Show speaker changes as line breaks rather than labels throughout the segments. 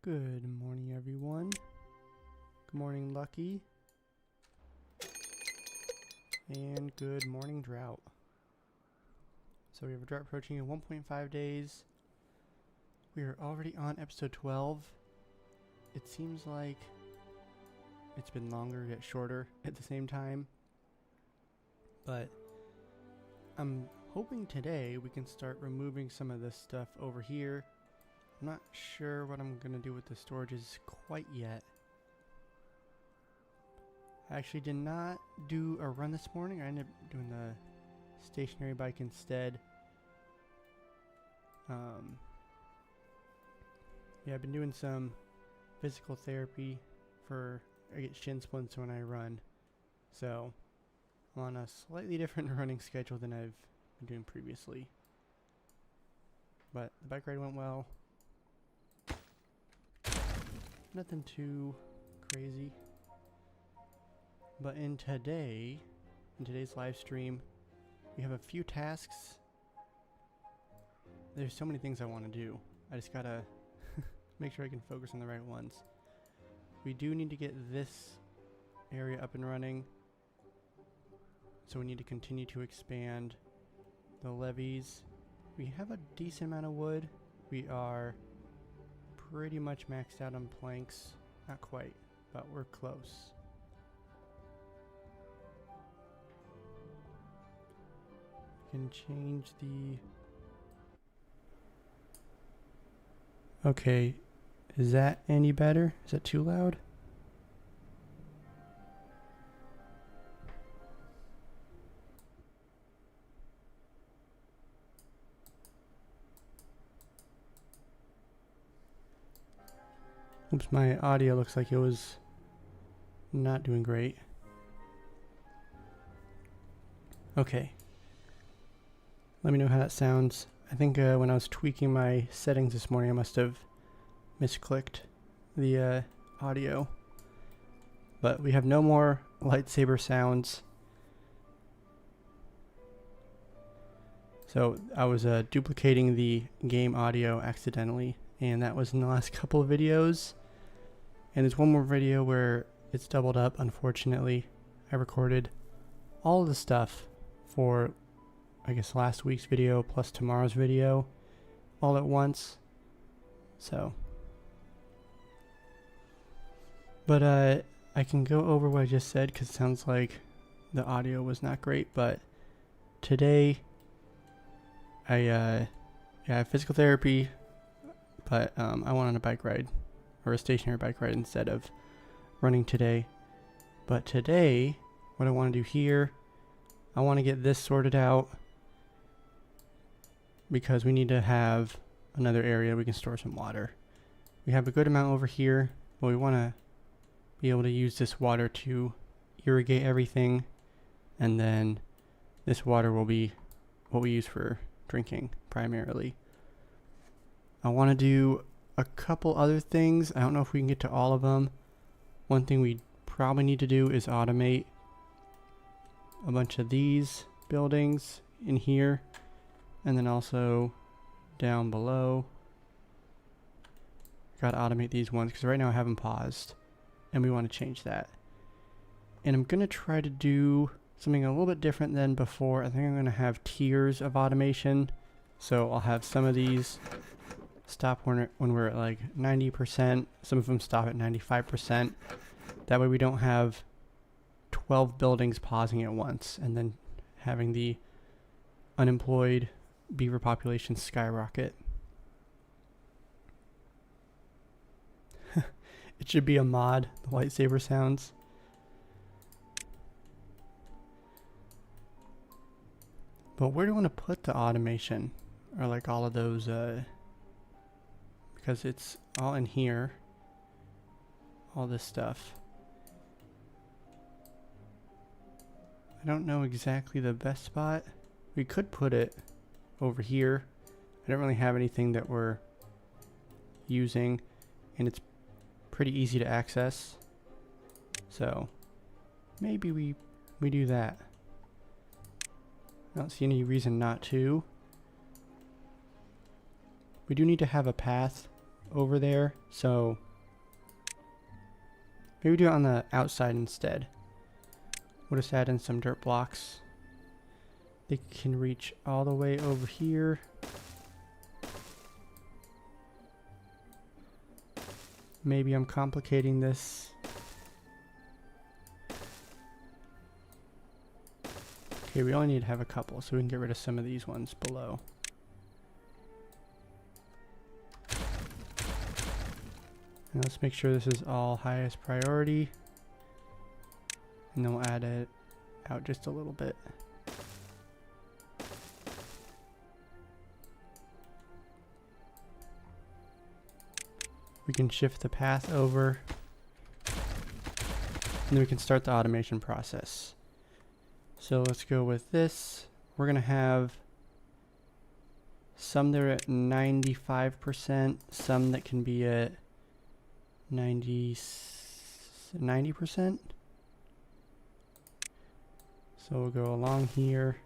Good morning, everyone. Good morning, Lucky. And good morning, Drought. So we have a drought approaching in 1.5 days. We are already on episode 12. It seems like it's been longer yet shorter at the same time. But I'm hoping today we can start removing some of this stuff over here. I'm not sure what I'm going to do with the storages quite yet. I actually did not do a run this morning. I ended up doing the stationary bike instead. Yeah, I've been doing some physical therapy I get shin splints when I run. So I'm on a slightly different running schedule than I've been doing previously. But the bike ride went well. Nothing too crazy. But in today's live stream, we have a few tasks. There's so many things I want to do. I just gotta make sure I can focus on the right ones. We do need to get this area up and running. So we need to continue to expand the levees. We have a decent amount of wood. We are pretty much maxed out on planks. Not quite, but we're close. Can change the... Okay, is that any better? Is that too loud? Oops, my audio looks like it was not doing great. Okay. Let me know how that sounds. I think when I was tweaking my settings this morning, I must have misclicked the audio. But we have no more lightsaber sounds. So I was duplicating the game audio accidentally, and that was in the last couple of videos. And there's one more video where it's doubled up, unfortunately. I recorded all of the stuff for, I guess, last week's video plus tomorrow's video all at once. So. But I can go over what I just said because it sounds like the audio was not great. But today, I have physical therapy, but I went on a bike ride, or a stationary bike ride instead of running today. But today, what I want to do here, I want to get this sorted out because we need to have another area we can store some water. We have a good amount over here, but we want to be able to use this water to irrigate everything, and then this water will be what we use for drinking primarily. I want to do a couple other things. I don't know if we can get to all of them. One thing we probably need to do is automate a bunch of these buildings in here, and then also down below. Gotta automate these ones because right now I have them paused, and we want to change that. And I'm gonna try to do something a little bit different than before. I think I'm gonna have tiers of automation. So I'll have some of these stop when we're at like 90%. Some of them stop at 95%. That way we don't have 12 buildings pausing at once and then having the unemployed beaver population skyrocket. It should be a mod, the lightsaber sounds. But where do I want to put the automation? Or like all of those, because it's all in here. All this stuff. I don't know exactly the best spot. We could put it over here. I don't really have anything that we're using, and it's pretty easy to access. So maybe we do that. I don't see any reason not to. We do need to have a path over there, so maybe do it on the outside instead. We'll just add in some dirt blocks. They can reach all the way over here. Maybe I'm complicating this. Okay, we only need to have a couple, so we can get rid of some of these ones below. And let's make sure this is all highest priority. And then we'll add it out just a little bit. We can shift the path over. And then we can start the automation process. So let's go with this. We're going to have some that are at 95%, some that can be at 90%. So we'll go along here.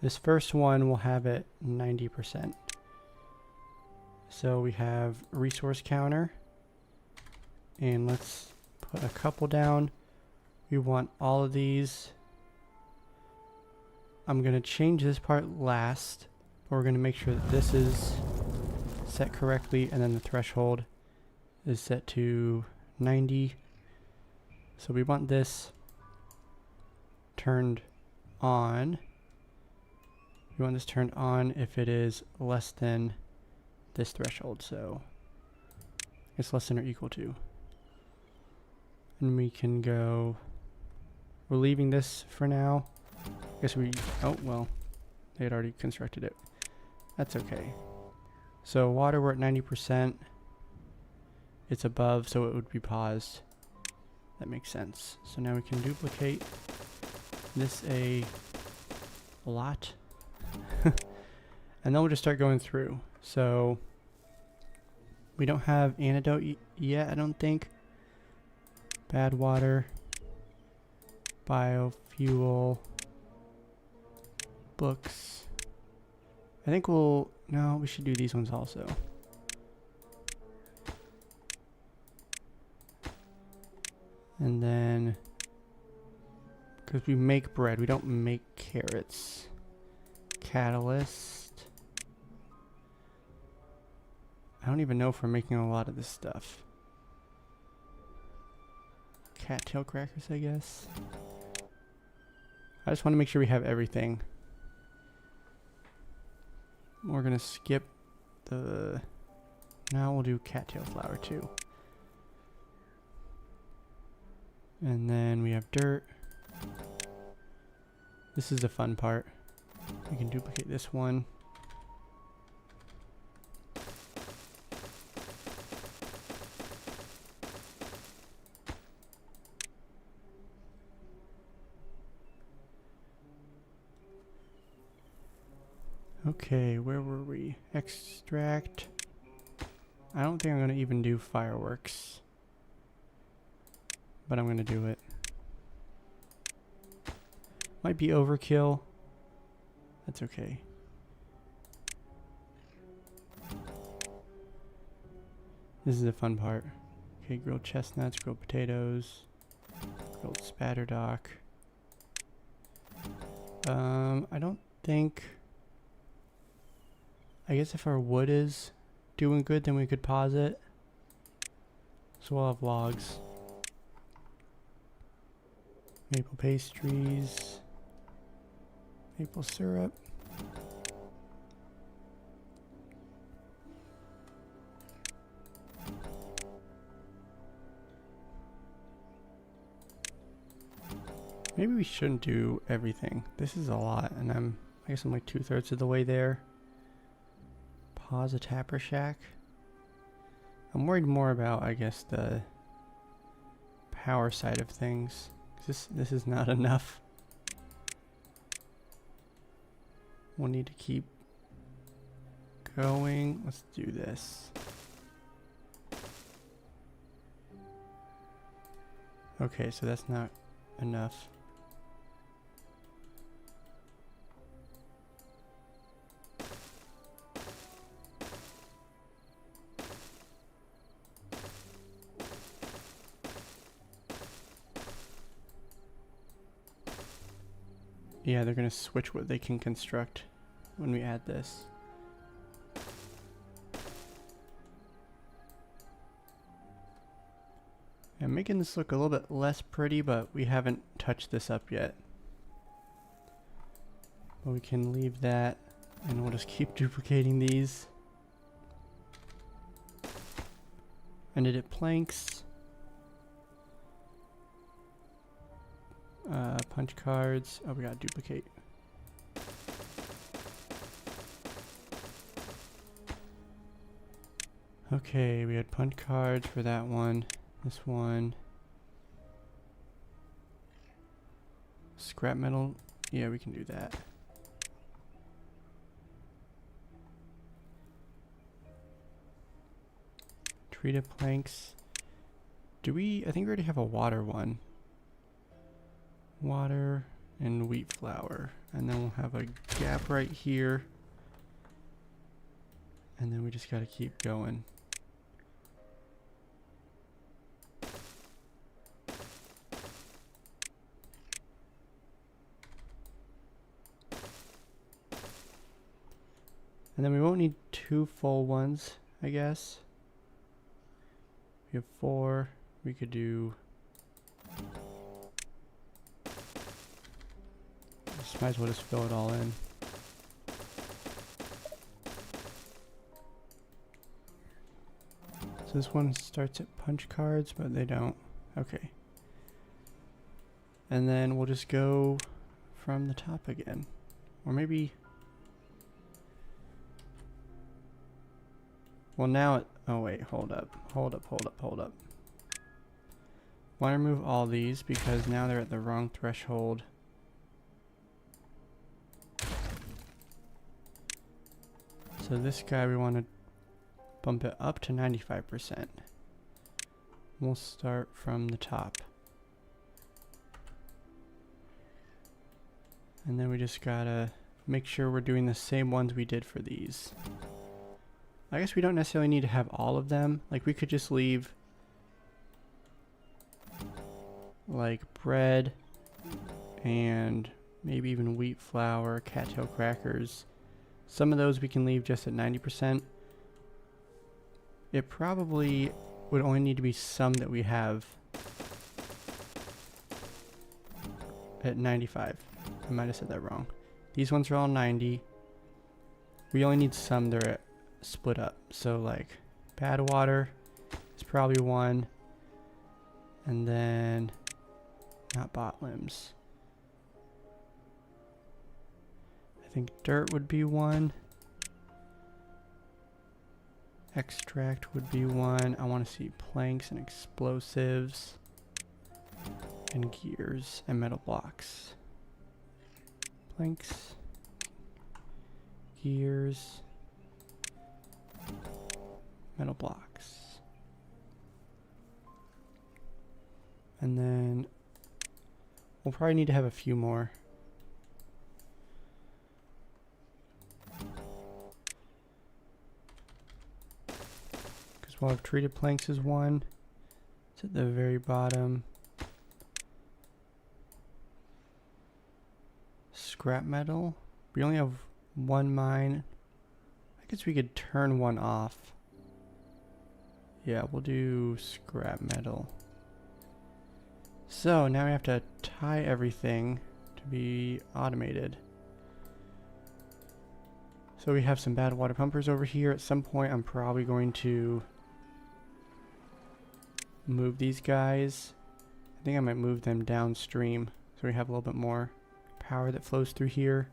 This first one we'll have it 90%. So we have resource counter. And let's put a couple down. We want all of these. I'm going to change this part last. But we're going to make sure that this is set correctly. And then the threshold is set to 90. So we want this turned on. We want this turned on if it is less than this threshold. So it's less than or equal to. And we can go, we're leaving this for now. I guess we, oh, well, they had already constructed it. That's okay. So water, we're at 90%. It's above, so it would be paused. That makes sense. So now we can duplicate this a lot. And then we'll just start going through. So we don't have antidote yet, I don't think. Bad water, biofuel, books. I think we'll, no, we should do these ones also. And then, because we make bread, we don't make carrots. Catalyst. I don't even know if we're making a lot of this stuff. Cattail crackers, I guess. I just want to make sure we have everything. We're gonna skip the, now we'll do cattail flour too. And then we have dirt. This is the fun part. We can duplicate this one. Okay, where were we? Extract. I don't think I'm going to even do fireworks. But I'm going to do it. Might be overkill. That's okay. This is the fun part. Okay, grilled chestnuts, grilled potatoes, grilled spatterdock. I don't think... I guess if our wood is doing good, then we could pause it. So we'll have logs. Maple pastries. Maple syrup. Maybe we shouldn't do everything. This is a lot, and I guess I'm like 2/3 of the way there. Pause a tapper shack. I'm worried more about, I guess, the power side of things. This is not enough. We'll need to keep going. Let's do this. Okay, so that's not enough. Yeah, they're gonna switch what they can construct when we add this. I'm making this look a little bit less pretty, but we haven't touched this up yet. But we can leave that, and we'll just keep duplicating these. And edit planks. Punch cards. Oh, we gotta duplicate. Okay, we had punch cards for that one. This one. Scrap metal. Yeah, we can do that. Treated planks. Do we? I think we already have a water one. Water and wheat flour. And then we'll have a gap right here. And then we just gotta keep going. And then we won't need 2 full ones, I guess. We have 4. We could do... might as well just fill it all in. So this one starts at punch cards, but they don't. Okay. And then we'll just go from the top again. Or maybe... Well, now it... Oh, wait. Hold up. Hold up, hold up, hold up. Want to remove all these because now they're at the wrong threshold. So this guy, we want to bump it up to 95%. We'll start from the top. And then we just gotta make sure we're doing the same ones we did for these. I guess we don't necessarily need to have all of them. Like we could just leave like bread and maybe even wheat flour, cattail crackers. Some of those we can leave just at 90%. It probably would only need to be some that we have at 95. I might have said that wrong. These ones are all 90. We only need some that are split up. So like bad water is probably 1. And then not bot limbs. I think dirt would be 1. Extract would be 1. I want to see planks and explosives and gears and metal blocks. Planks, gears, metal blocks. And then we'll probably need to have a few more. Because we'll have treated planks as 1. It's at the very bottom. Scrap metal. We only have 1 mine. I guess we could turn 1 off. Yeah, we'll do scrap metal. So now we have to tie everything to be automated. So we have some bad water pumpers over here. At some point I'm probably going to move these guys. I think I might move them downstream so we have a little bit more power that flows through here.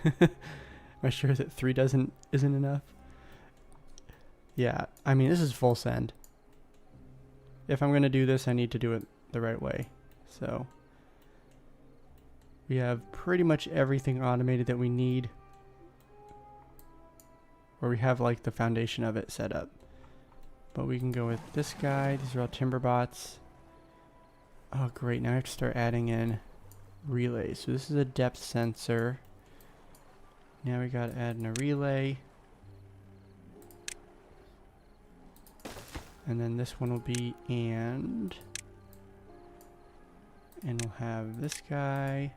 Am I sure that 3 isn't enough? Yeah, I mean this is full send. If I'm gonna do this, I need to do it the right way. So we have pretty much everything automated that we need, or we have like the foundation of it set up. But we can go with this guy. These are all timber bots. Oh great, now I have to start adding in relays. So this is a depth sensor. Now we gotta add in a relay. And then this one will be And we'll have this guy.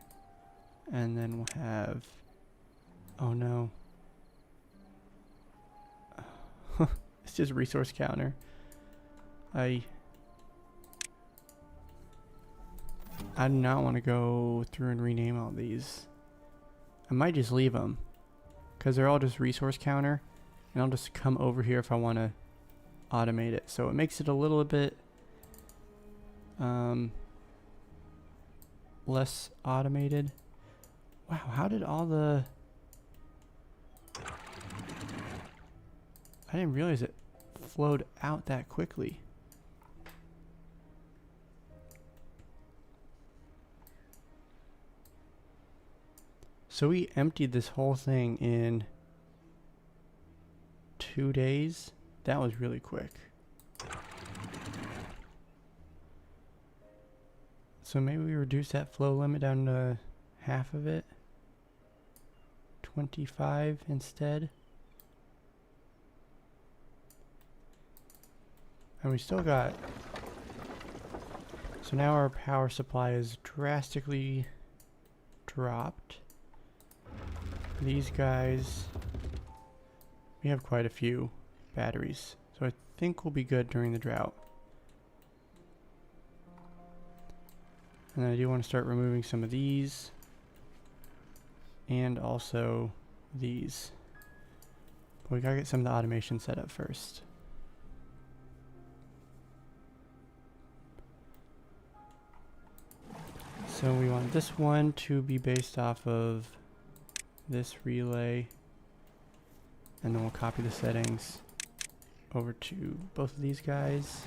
And then we'll have... Oh no. It's just resource counter. I do not want to go through and rename all these. I might just leave them. Because they're all just resource counter. And I'll just come over here if I want to automate it. So it makes it a little bit less automated. Wow, how did all the... I didn't realize it flowed out that quickly. So we emptied this whole thing in 2 days. That was really quick. So maybe we reduce that flow limit down to half of it. 25 instead. And we still got... So now our power supply is drastically dropped. These guys... We have quite a few batteries. So I think we'll be good during the drought. And I do want to start removing some of these. And also these. But we gotta get some of the automation set up first. So we want this one to be based off of this relay. And then we'll copy the settings over to both of these guys.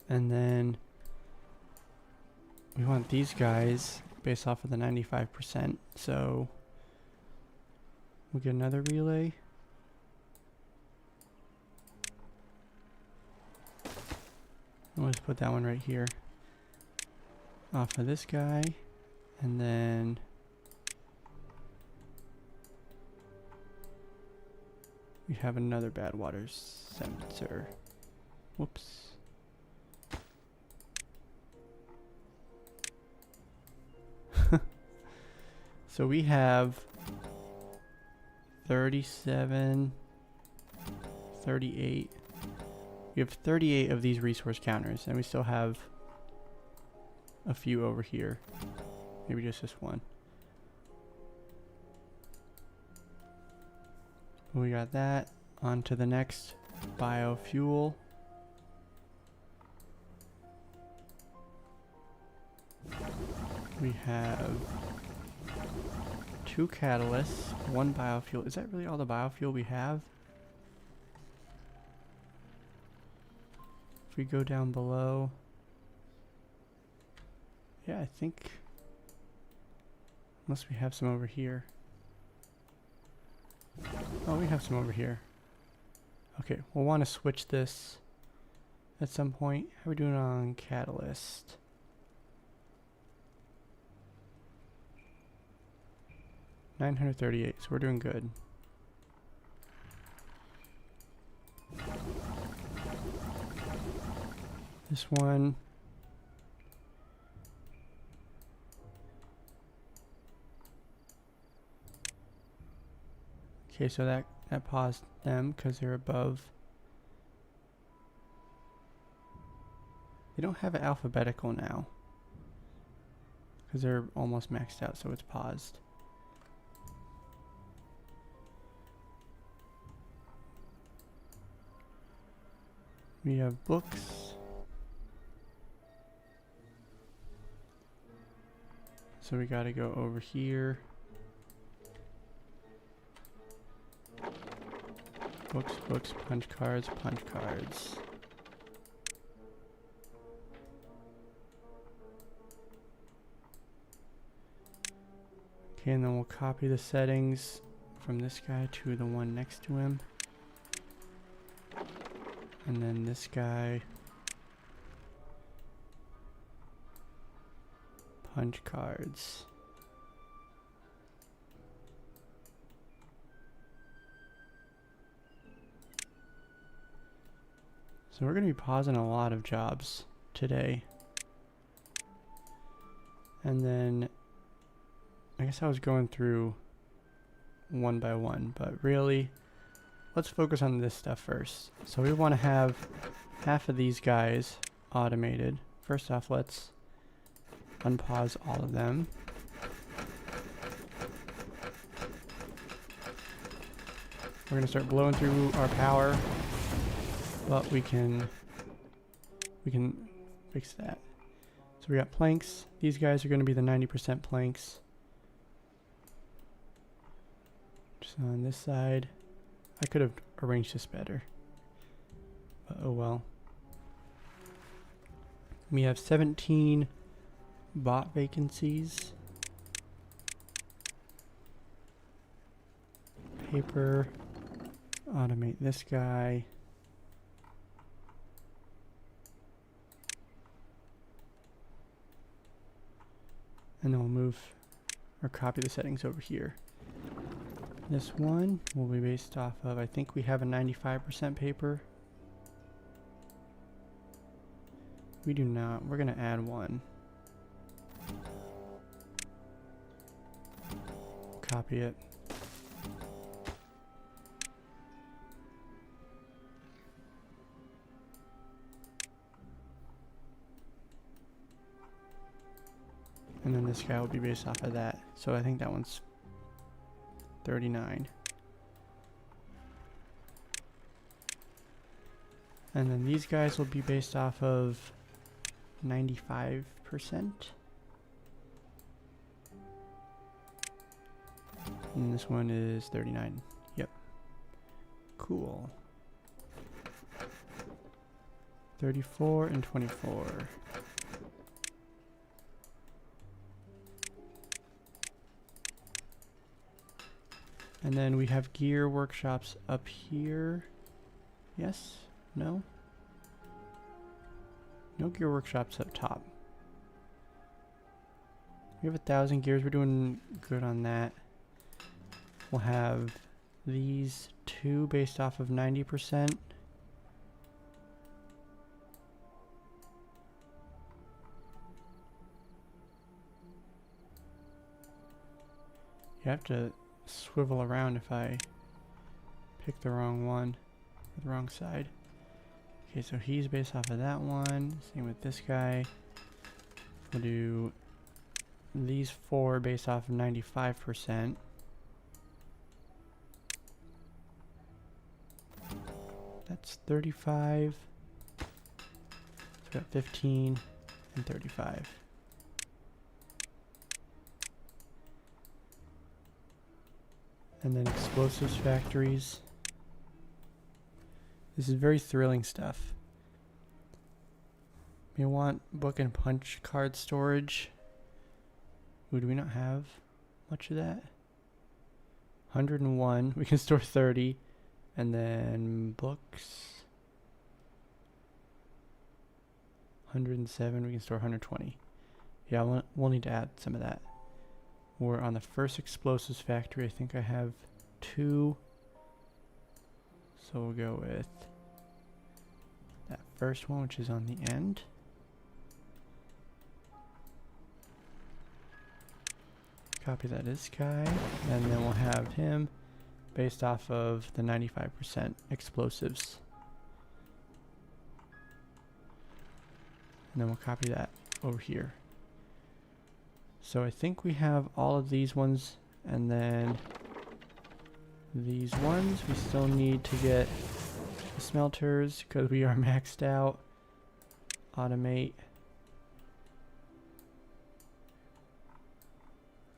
And then we want these guys based off of the 95%. So we'll get another relay. We'll just put that one right here off of this guy. And then we have another bad water sensor. Whoops. So we have 37, 38. We have 38 of these resource counters, and we still have a few over here. Maybe just this one. We got that. On to the next biofuel. We have 2 catalysts, 1 biofuel. Is that really all the biofuel we have? If we go down below. Yeah, I think... Unless we have some over here. Oh, we have some over here. Okay, we'll want to switch this at some point. How are we doing on catalyst? $938, so we're doing good. This one. Okay, so that paused them because they're above. They don't have it alphabetical now because they're almost maxed out, so it's paused. We have books. So we gotta go over here. Books, books, punch cards, punch cards. Okay, and then we'll copy the settings from this guy to the one next to him. And then this guy. Punch cards. So we're going to be pausing a lot of jobs today. And then I guess I was going through one by one, but really let's focus on this stuff first. So we want to have half of these guys automated. First off, let's unpause all of them. We're going to start blowing through our power, but we can fix that. So we got planks. These guys are going to be the 90% planks. So on this side, I could have arranged this better, but oh well. We have 17 bot vacancies. Paper. Automate this guy. And then we'll move or copy the settings over here. This one will be based off of, I think we have a 95% paper. We do not. We're going to add one. Copy it. And then this guy will be based off of that. So I think that one's 39. And then these guys will be based off of 95%. And this one is 39. Yep. Cool. 34 and 24. And then we have gear workshops up here. Yes? No? No gear workshops up top. We have 1,000 gears. We're doing good on that. We'll have these two based off of 90%. You have to swivel around if I pick the wrong one or the wrong side. Okay, so he's based off of that one. Same with this guy. We'll do these four based off of 95%. That's 35. So we got 15 and 35. And then explosives factories. This is very thrilling stuff. We want book and punch card storage. Ooh, do we not have much of that? 101. We can store 30. And then books. 107. We can store 120. Yeah, we'll need to add some of that. We're on the first explosives factory. I think I have 2. So we'll go with that first one, which is on the end. Copy that this guy. And then we'll have him based off of the 95% explosives. And then we'll copy that over here. So I think we have all of these ones, and then these ones we still need to get the smelters because we are maxed out. Automate.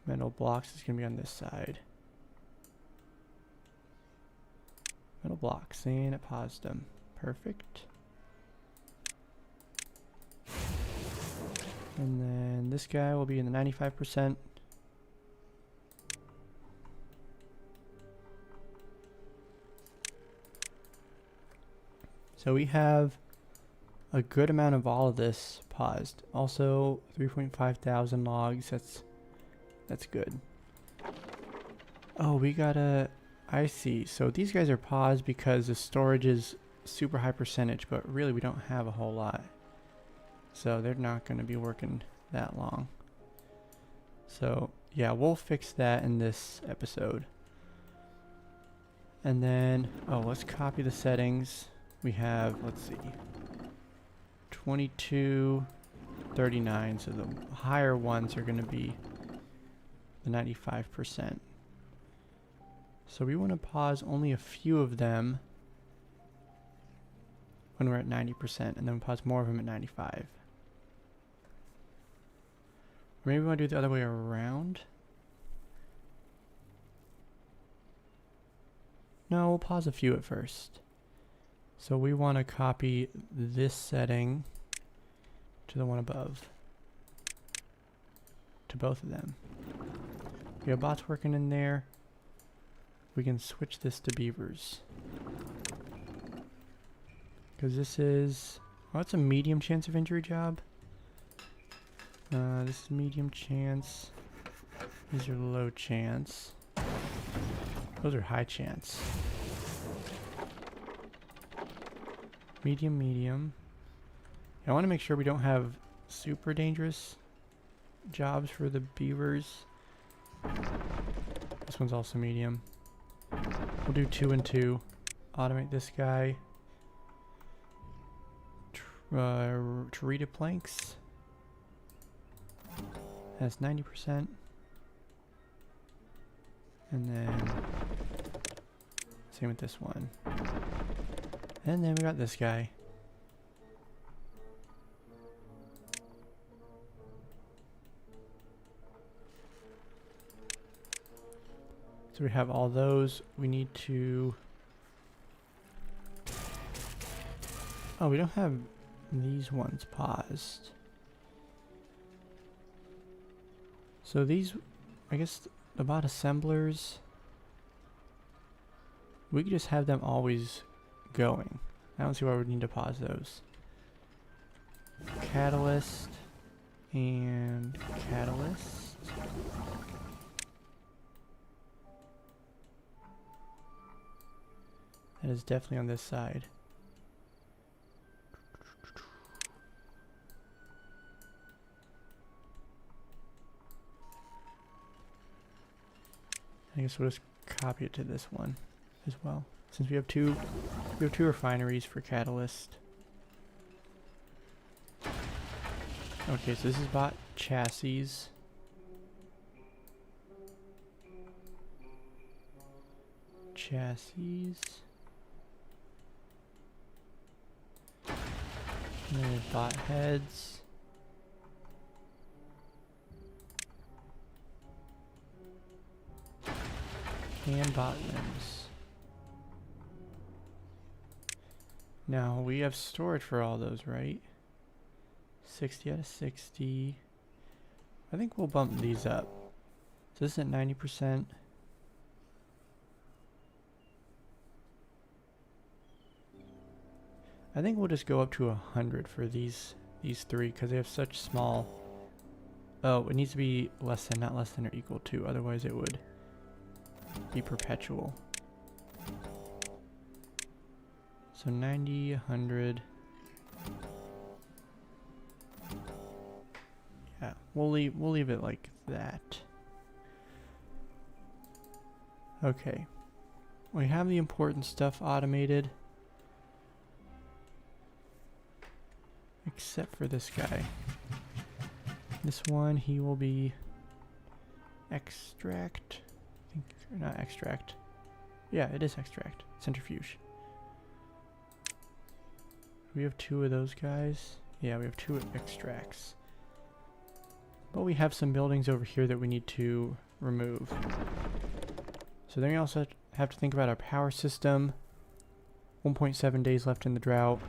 Metal blocks is going to be on this side. Metal blocks, and it paused them. Perfect. And then this guy will be in the 95%. So we have a good amount of all of this paused. Also 3.5 thousand logs. That's good. Oh, we gotta, I see. So these guys are paused because the storage is super high percentage, but really we don't have a whole lot. So they're not going to be working that long. So yeah, we'll fix that in this episode. And then, oh, let's copy the settings. We have, let's see, 22, 39. So the higher ones are going to be the 95%. So we want to pause only a few of them when we're at 90%, and then pause more of them at 95. Or maybe we want to do it the other way around. No, we'll pause a few at first. So we want to copy this setting to the one above. To both of them. We have bots working in there. We can switch this to beavers. Because this is... oh, it's a medium chance of injury job. This is medium chance. These are low chance. Those are high chance. Medium, medium. I want to make sure we don't have super dangerous jobs for the beavers. This one's also medium. We'll do 2 and 2. Automate this guy. Treated planks. Has 90%. And then same with this one. And then we got this guy. So we have all those. We need to... oh, we don't have these ones paused. So these, I guess the bot assemblers, we could just have them always going. I don't see why we would need to pause those. Catalyst and catalyst. That is definitely on this side. I guess we'll just copy it to this one as well. Since we have two refineries for catalyst. Okay, so this is bot chassis. Chassis. And then bot heads. And bot limbs. Now we have storage for all those, right? 60 out of 60. I think we'll bump these up. So this is at 90%. I think we'll just go up to 100 for these three because they have such small... oh, it needs to be less than, not less than or equal to, otherwise it would be perpetual. So 90, 100. Yeah, we'll leave it like that. Okay. We have the important stuff automated. Except for this guy. This one, he will be extract. I think, or not extract. Yeah, it is extract. Centrifuge. We have 2 of those guys. Yeah, we have 2 extracts. But we have some buildings over here that we need to remove. So then we also have to think about our power system. 1.7 days left in the drought.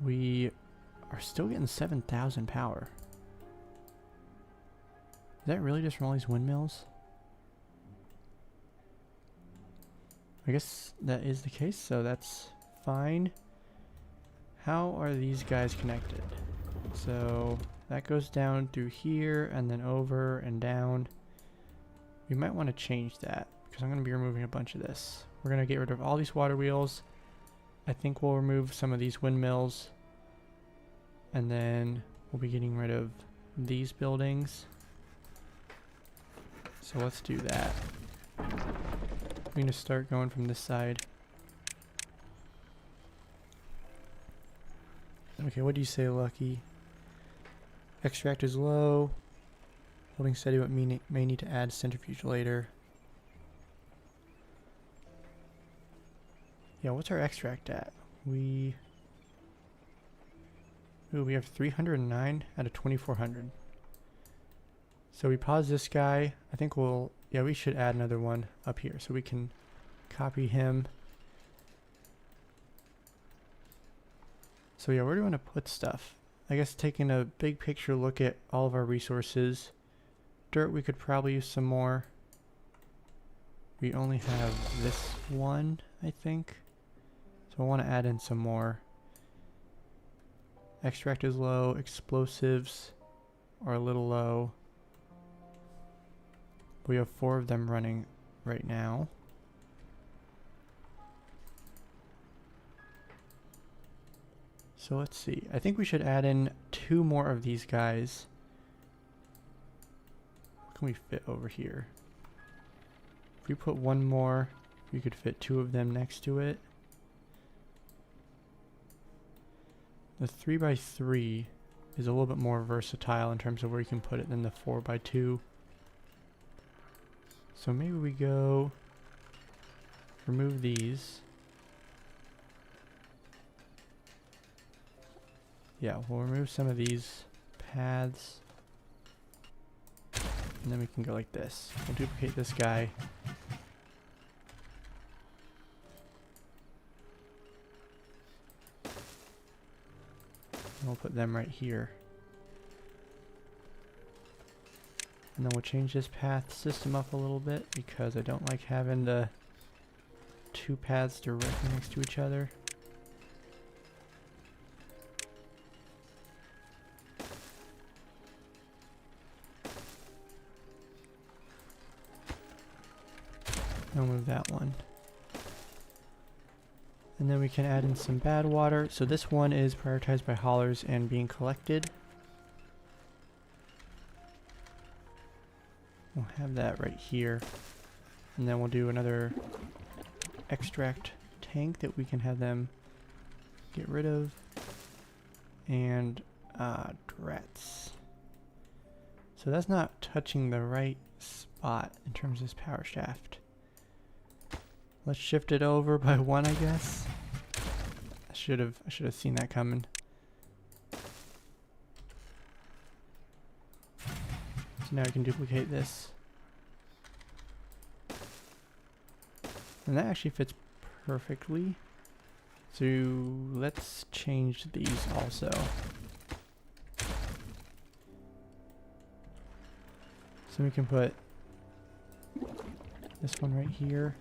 We are still getting 7,000 power. Is that really just from all these windmills? I guess that is the case, so that's fine. How are these guys connected? So that goes down through here and then over and down. We might want to change that because I'm going to be removing a bunch of this. we're going to get rid of all these water wheels. I think we'll remove some of these windmills. And then we'll be getting rid of these buildings. So let's do that. We're going to start going from this side. Okay, what do you say, Lucky? Extract is low. Holding steady but may need to add centrifuge later. Yeah, what's our extract at? We have 309 out of 2400. So we pause this guy. I think we should add another one up here so we can copy him. So yeah, where do we want to put stuff? I guess taking a big picture look at all of our resources. Dirt, we could probably use some more. We only have this one, I think. So I want to add in some more. Extract is low. Explosives are a little low. We have 4 of them running right now. So let's see. I think we should add in 2 more of these guys. What can we fit over here? If we put 1 more, we could fit 2 of them next to it. The 3x3 is a little bit more versatile in terms of where you can put it than the 4x2. So maybe we go remove these. Yeah, we'll remove some of these paths. And then we can go like this. We'll duplicate this guy. And we'll put them right here. And then we'll change this path system up a little bit because I don't like having the 2 paths directly next to each other. I'll move that one. And then we can add in some bad water. So this one is prioritized by haulers and being collected. We'll have that right here. And then we'll do another extract tank that we can have them get rid of. And drats. So that's not touching the right spot in terms of this power shaft. Let's shift it over by 1, I guess. I should have seen that coming. So now we can duplicate this. And that actually fits perfectly. So let's change these also. So we can put this one right here.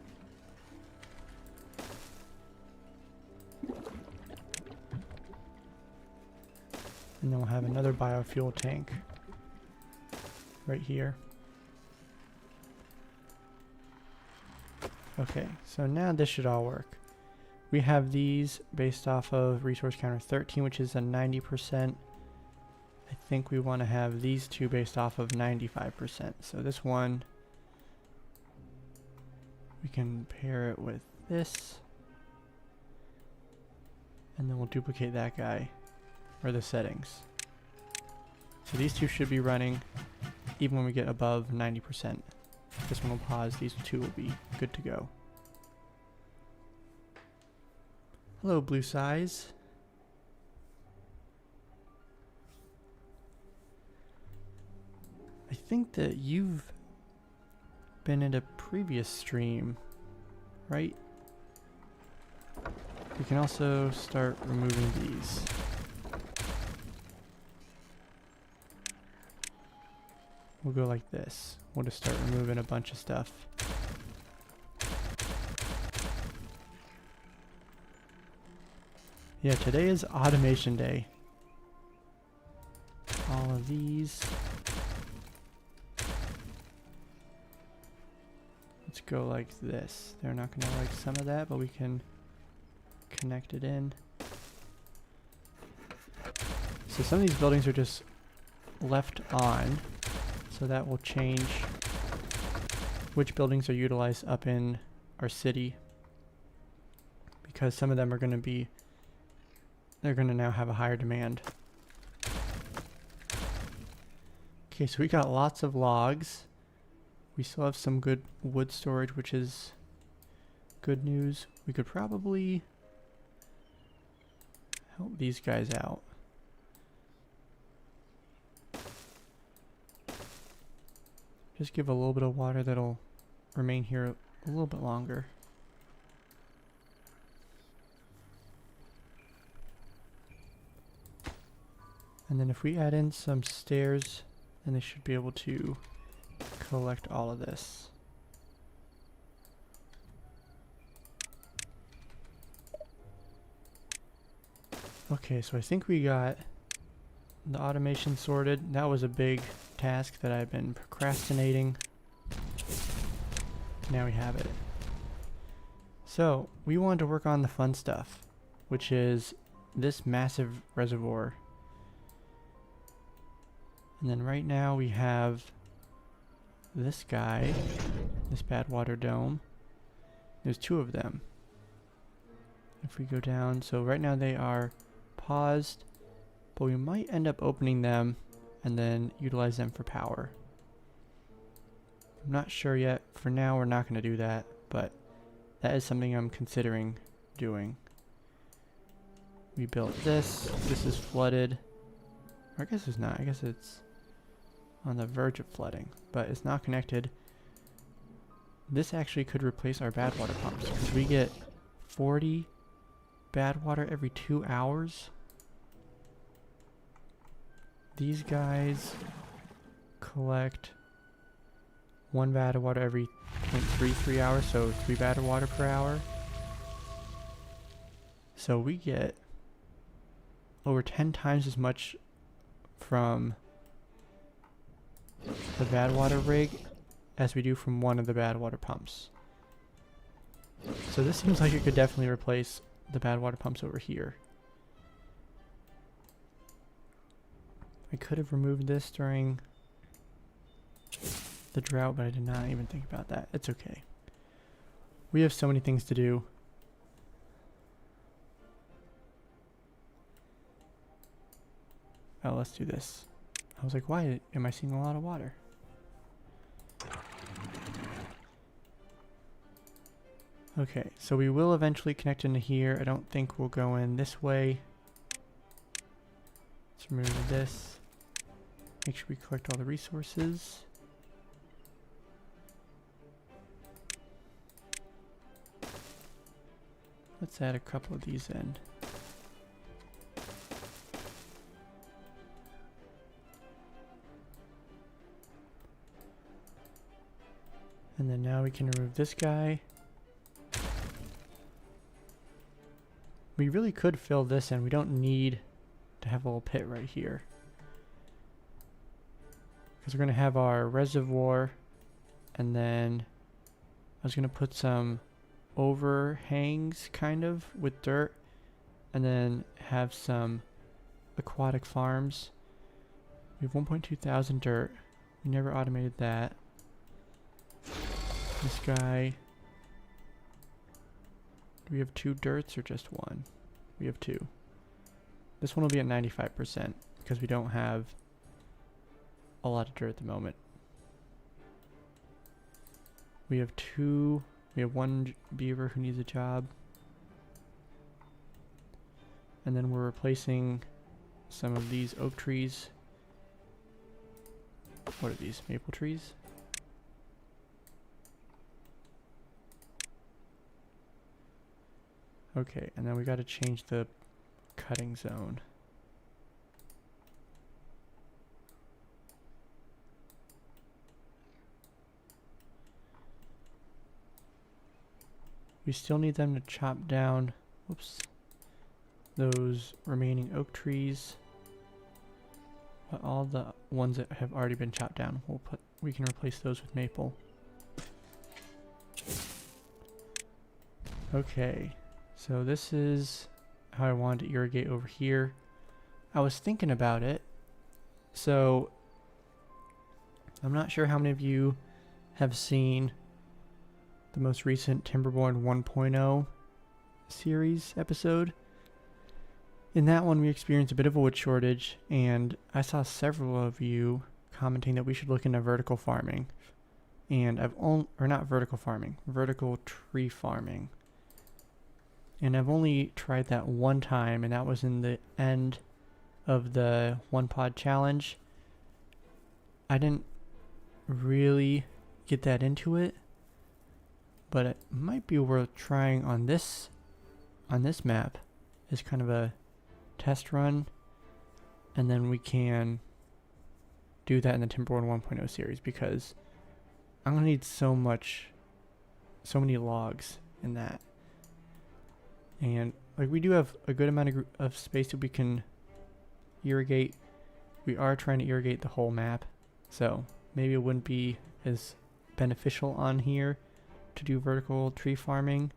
And then we'll have another biofuel tank right here. Okay, so now this should all work. We have these based off of resource counter 13, which is a 90%. I think we want to have these 2 based off of 95%. So this one, we can pair it with this. And then we'll duplicate that guy. Or the settings. So these 2 should be running even when we get above 90%. This one will pause, these 2 will be good to go. Hello, Blue Size. I think that you've been in a previous stream, right? We can also start removing these. We'll go like this. We'll just start removing a bunch of stuff. Yeah, today is automation day. All of these. Let's go like this. They're not gonna like some of that, but we can connect it in. So some of these buildings are just left on, so that will change which buildings are utilized up in our city, because some of them are going to be, they're going to now have a higher demand. Okay, so we got lots of logs. We still have some good wood storage, which is good news. We could probably help these guys out. Just give a little bit of water that'll remain here a little bit longer. And then if we add in some stairs, then they should be able to collect all of this. Okay, so I think we got the automation sorted. That was a big task that I've been procrastinating. Now we have it. So we wanted to work on the fun stuff, which is this massive reservoir. And then right now we have this guy, this bad water dome. There's two of them. If we go down, so right now they are paused, but we might end up opening them and then utilize them for power. I'm not sure yet. For now, we're not going to do that, but that is something I'm considering doing. We built this. This is flooded. Or I guess it's not. I guess it's on the verge of flooding, but it's not connected. This actually could replace our bad water pumps, because we get 40 bad water every 2 hours. These guys collect 1 bad water every 0.33 hours, so 3 bad water per hour. So we get over 10 times as much from the bad water rig as we do from one of the bad water pumps. So this seems like it could definitely replace the bad water pumps over here. I could have removed this during the drought, but I did not even think about that. It's okay. We have so many things to do. Oh, let's do this. I was like, why am I seeing a lot of water? Okay, so we will eventually connect into here. I don't think we'll go in this way. Let's remove this. Make sure we collect all the resources. Let's add a couple of these in. And then now we can remove this guy. We really could fill this in. We don't need to have a little pit right here, because we're going to have our reservoir, and then I was going to put some overhangs kind of with dirt, and then have some aquatic farms. We have 1.2 thousand dirt. We never automated that. This guy. Do we have 2 dirts or just 1? We have 2. This one will be at 95% because we don't have a lot of dirt at the moment. We have 2. We have 1 beaver who needs a job. And then we're replacing some of these oak trees. What are these? Maple trees? Okay, and then we got to change the cutting zone. We still need them to chop down, whoops, those remaining oak trees. But all the ones that have already been chopped down, we can replace those with maple. Okay, so this is how I wanted to irrigate over here. I was thinking about it. So I'm not sure how many of you have seen the most recent Timberborn 1.0 series episode. In that one, we experienced a bit of a wood shortage, and I saw several of you commenting that we should look into vertical farming. And not vertical farming, vertical tree farming. And I've only tried that one time, and that was in the end of the one pod challenge. I didn't really get that into it, but it might be worth trying on this map as kind of a test run, and then we can do that in the Timberborn 1.0 series, because I'm gonna need so many logs in that. And like, we do have a good amount of space that we can irrigate. We are trying to irrigate the whole map, so maybe it wouldn't be as beneficial on here to do vertical tree farming,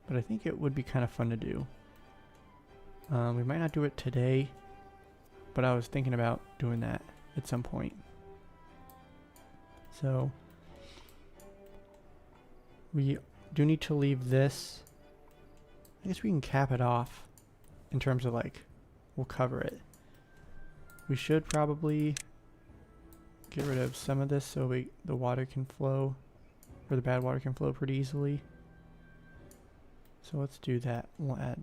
but I think it would be kind of fun to do. We might not do it today, but I was thinking about doing that at some point. So we do need to leave this. I guess we can cap it off in terms of, like, we'll cover it. We should probably get rid of some of this so the water can flow, or the bad water can flow pretty easily. So let's do that. We'll add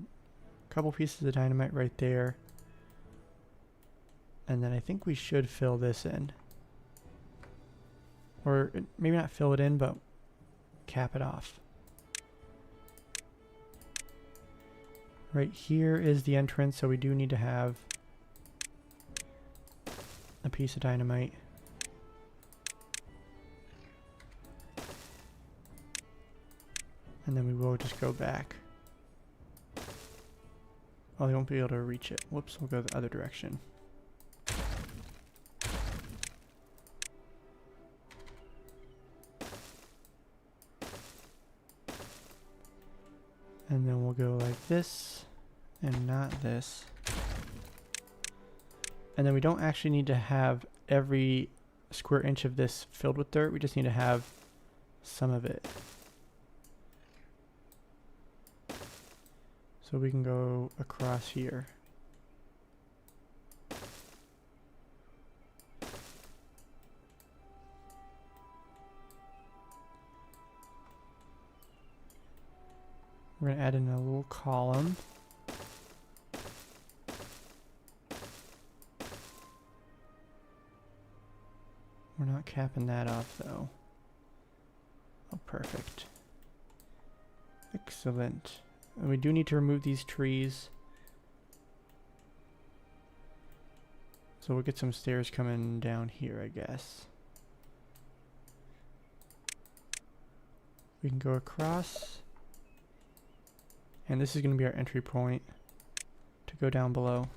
a couple pieces of dynamite right there. And then I think we should fill this in. Or maybe not fill it in, but cap it off. Right here is the entrance, so we do need to have a piece of dynamite. And then we will just go back. Oh, they won't be able to reach it. Whoops, we'll go the other direction. And then we'll go like this, and not this. And then we don't actually need to have every square inch of this filled with dirt. We just need to have some of it. So we can go across here. We're going to add in a little column. We're not capping that off though. Oh, perfect. Excellent. And we do need to remove these trees. So we'll get some stairs coming down here, I guess. We can go across. And this is going to be our entry point to go down below.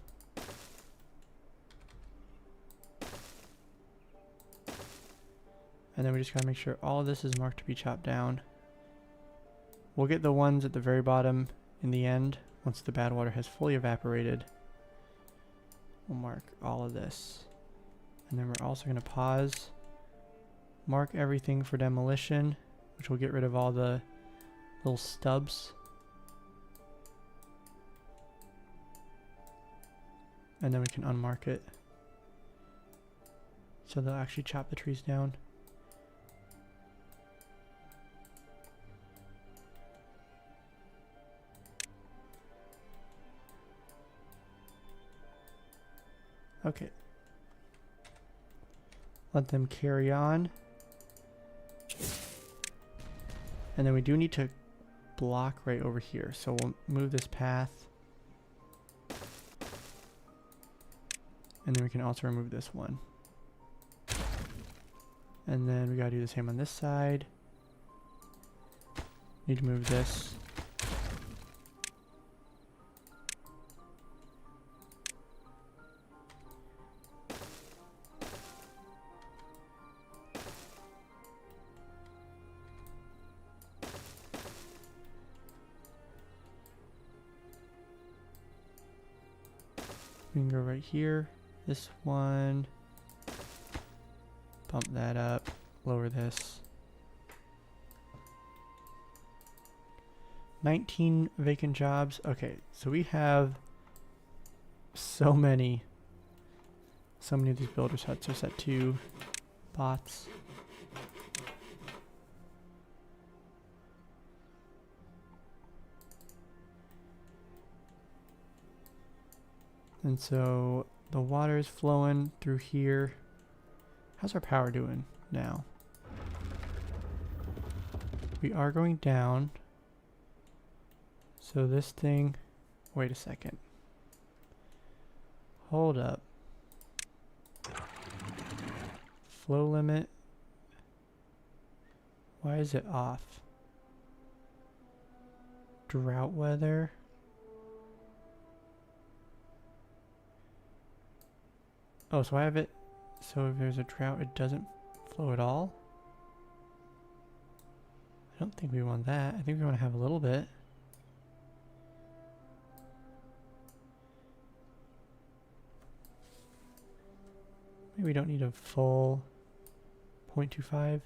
And then we just got to make sure all of this is marked to be chopped down. We'll get the ones at the very bottom in the end, once the bad water has fully evaporated. We'll mark all of this. And then we're also going to pause, mark everything for demolition, which will get rid of all the little stubs. And then we can unmark it. So they'll actually chop the trees down. Okay. Let them carry on. And then we do need to block right over here. So we'll move this path. And then we can also remove this one. And then we gotta do the same on this side. Need to move this. We can go right here. This one. Bump that up. Lower this. 19 vacant jobs. Okay, so we have so many of these builders' huts are set to bots. And so the water is flowing through here. How's our power doing now? We are going down. So this thing, wait a second. Hold up. Flow limit. Why is it off? Drought weather. Oh, so I have it. So if there's a drought, it doesn't flow at all? I don't think we want that. I think we want to have a little bit. Maybe we don't need a full 0.25.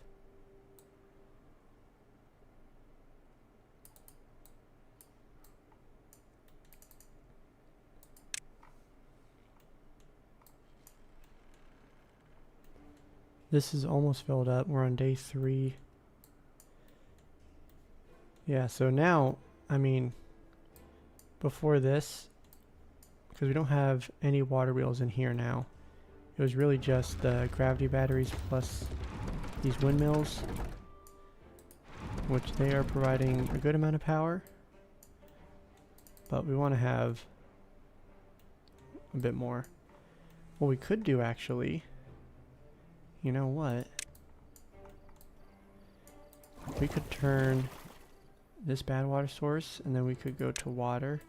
This is almost filled up. We're on day 3. Yeah, so now, I mean, before this, because we don't have any water wheels in here now, it was really just the gravity batteries plus these windmills, which they are providing a good amount of power. But we want to have a bit more. What we could do actually, you know what? We could turn this bad water source and then we could go to water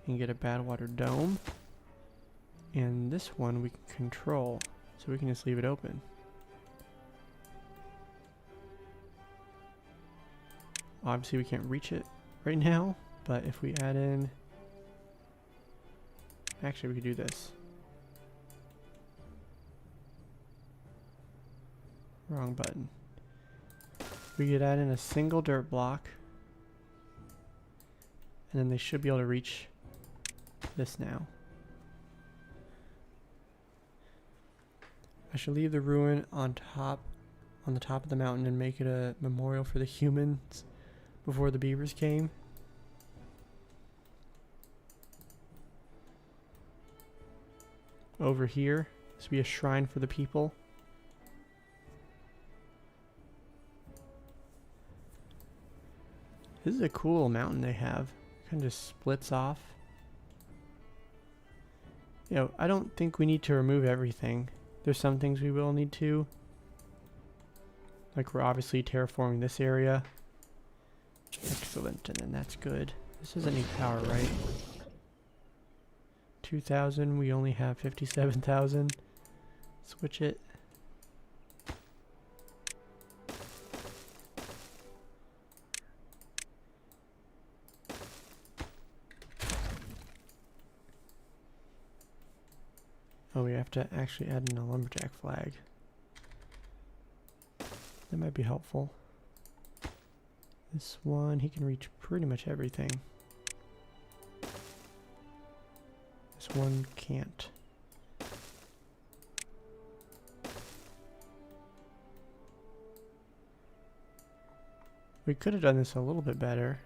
and get a bad water dome. And this one we can control, so we can just leave it open. Obviously we can't reach it right now, but if we add in, actually we could do this. Wrong button. We could add in a single dirt block, and then they should be able to reach this now. I should leave the ruin on the top of the mountain and make it a memorial for the humans before the beavers came. Over here, this will be a shrine for the people. This is a cool mountain they have. Kind of just splits off. You know, I don't think we need to remove everything. There's some things we will need to. Like we're obviously terraforming this area. Excellent, and then that's good. This doesn't need power, right? 2,000, we only have 57,000. Switch it. Oh, we have to actually add in a lumberjack flag. That might be helpful. This one, he can reach pretty much everything. This one can't. We could have done this a little bit better.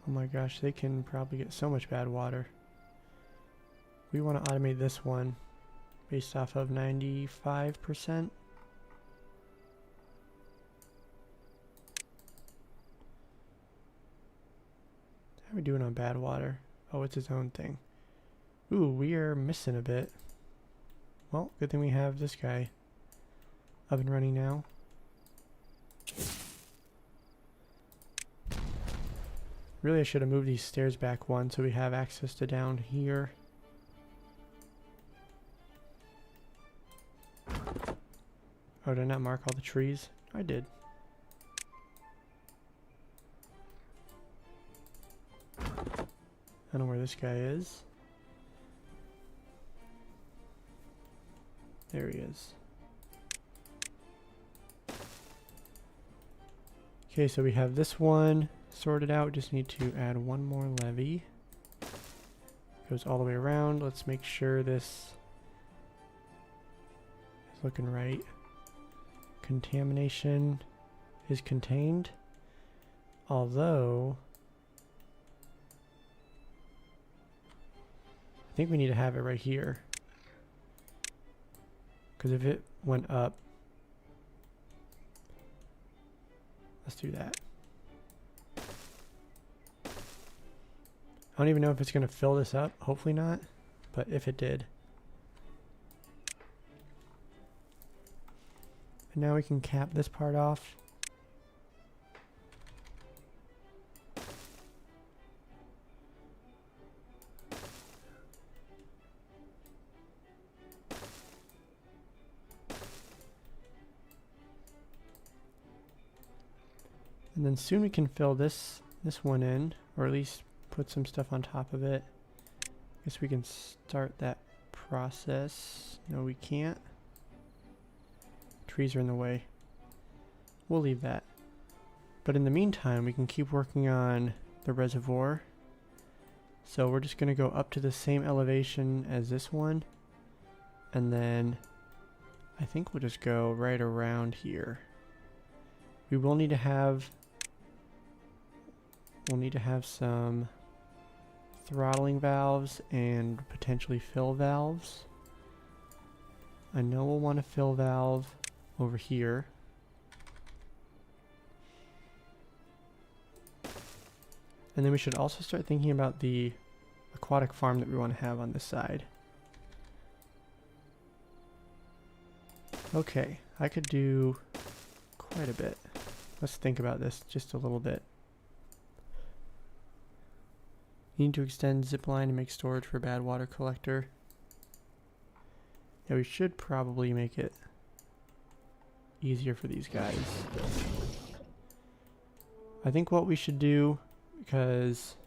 Oh my gosh, they can probably get so much bad water. We want to automate this one based off of 95%. How are we doing on bad water? Oh, it's its own thing. Ooh, we are missing a bit. Well, good thing we have this guy up and running now. Really, I should have moved these stairs back one so we have access to down here. Oh, did I not mark all the trees? I did. I don't know where this guy is. There he is. Okay, so we have this one sorted out. Just need to add one more levee. Goes all the way around. Let's make sure this is looking right. Contamination is contained. Although, I think we need to have it right here. Because if it went up, let's do that. I don't even know if it's going to fill this up. Hopefully not. But if it did. And now we can cap this part off. And then soon we can fill this one in, or at least put some stuff on top of it. Guess we can start that process. No, we can't. Trees are in the way. We'll leave that. But in the meantime, we can keep working on the reservoir. So we're just going to go up to the same elevation as this one. And then I think we'll just go right around here. We will need to have some throttling valves and potentially fill valves. I know we'll want a fill valve over here. And then we should also start thinking about the aquatic farm that we want to have on this side. Okay, I could do quite a bit. Let's think about this just a little bit. Need to extend zip line and make storage for bad water collector. Yeah, we should probably make it easier for these guys. I think what we should do, because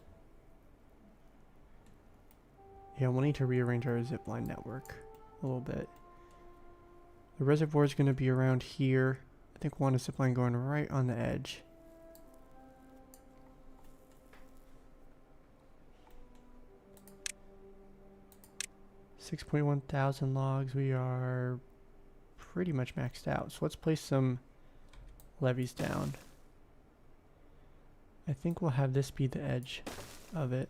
yeah, we'll need to rearrange our zip line network a little bit. The reservoir is going to be around here. I think we'll want a zip line going right on the edge. $6,100 logs. We are pretty much maxed out. So let's place some levees down. I think we'll have this be the edge of it.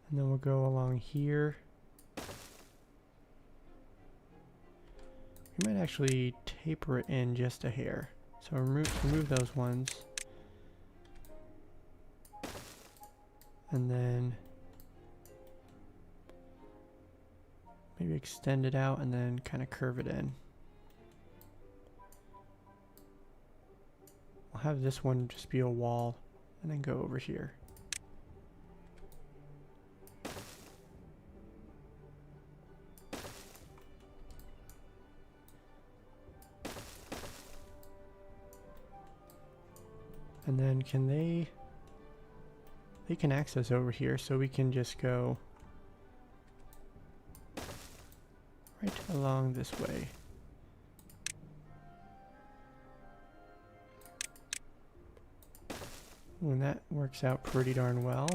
And then we'll go along here. We might actually taper it in just a hair. So remove those ones. And then maybe extend it out and then kind of curve it in. We'll have this one just be a wall and then go over here. And then can they can access over here, so we can just go right along this way. And that works out pretty darn well.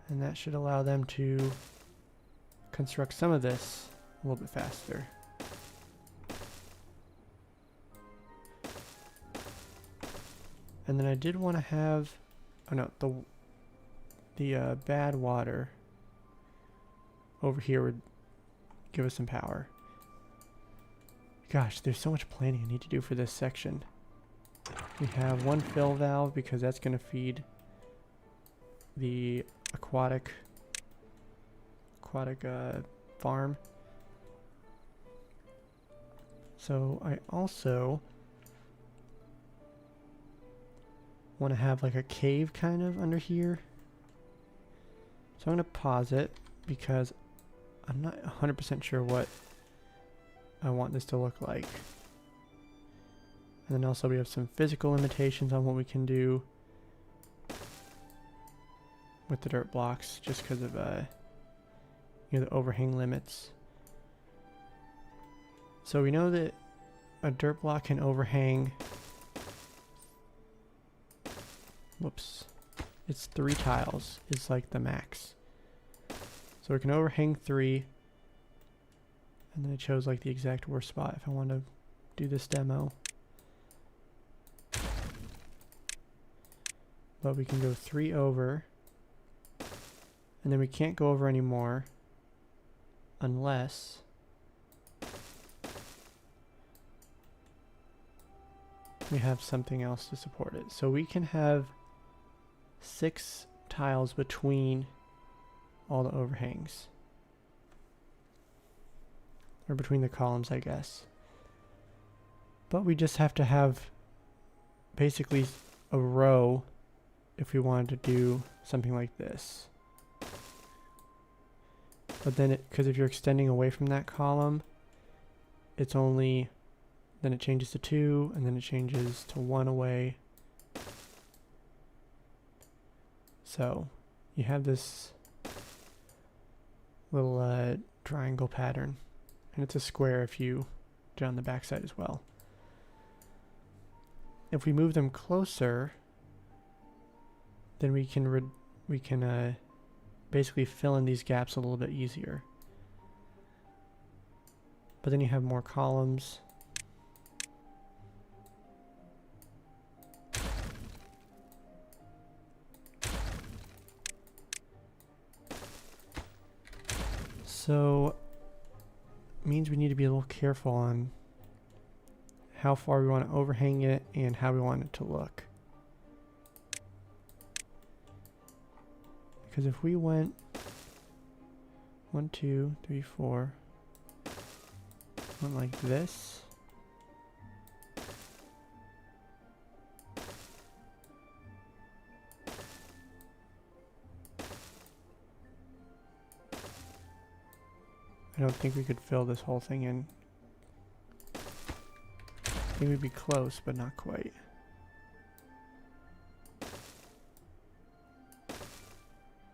And that should allow them to construct some of this a little bit faster. And then I did want to have, oh no, the bad water over here would give us some power. Gosh, there's so much planning I need to do for this section. We have one fill valve because that's going to feed the aquatic farm. So I also want to have like a cave kind of under here. So I'm going to pause it because I'm not 100% sure what I want this to look like. And then also we have some physical limitations on what we can do with the dirt blocks, just because of you know, the overhang limits. So we know that a dirt block can overhang, whoops, it's 3 tiles is like the max. So it can overhang 3, and then it shows like the exact worst spot if I want to do this demo. But we can go 3 over, and then we can't go over anymore unless we have something else to support it. So we can have 6 tiles between all the overhangs, or between the columns, I guess. But we just have to have basically a row if we wanted to do something like this. But then, because if you're extending away from that column, it's only, then it changes to 2, and then it changes to 1 away. So you have this little triangle pattern, and it's a square if you do it on the back side as well. If we move them closer, then we can basically fill in these gaps a little bit easier. But then you have more columns. So means we need to be a little careful on how far we want to overhang it and how we want it to look. Because if we went 1, 2, 3, 4, went like this, I don't think we could fill this whole thing in. I think we'd be close, but not quite.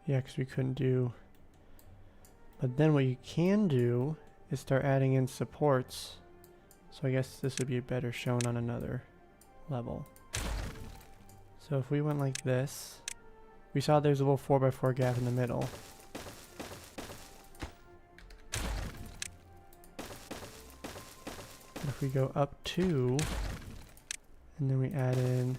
Yeah, because we couldn't do... But then what you can do is start adding in supports. So I guess this would be better shown on another level. So if we went like this, we saw there's a little 4x4 gap in the middle. If we go up 2, and then we add in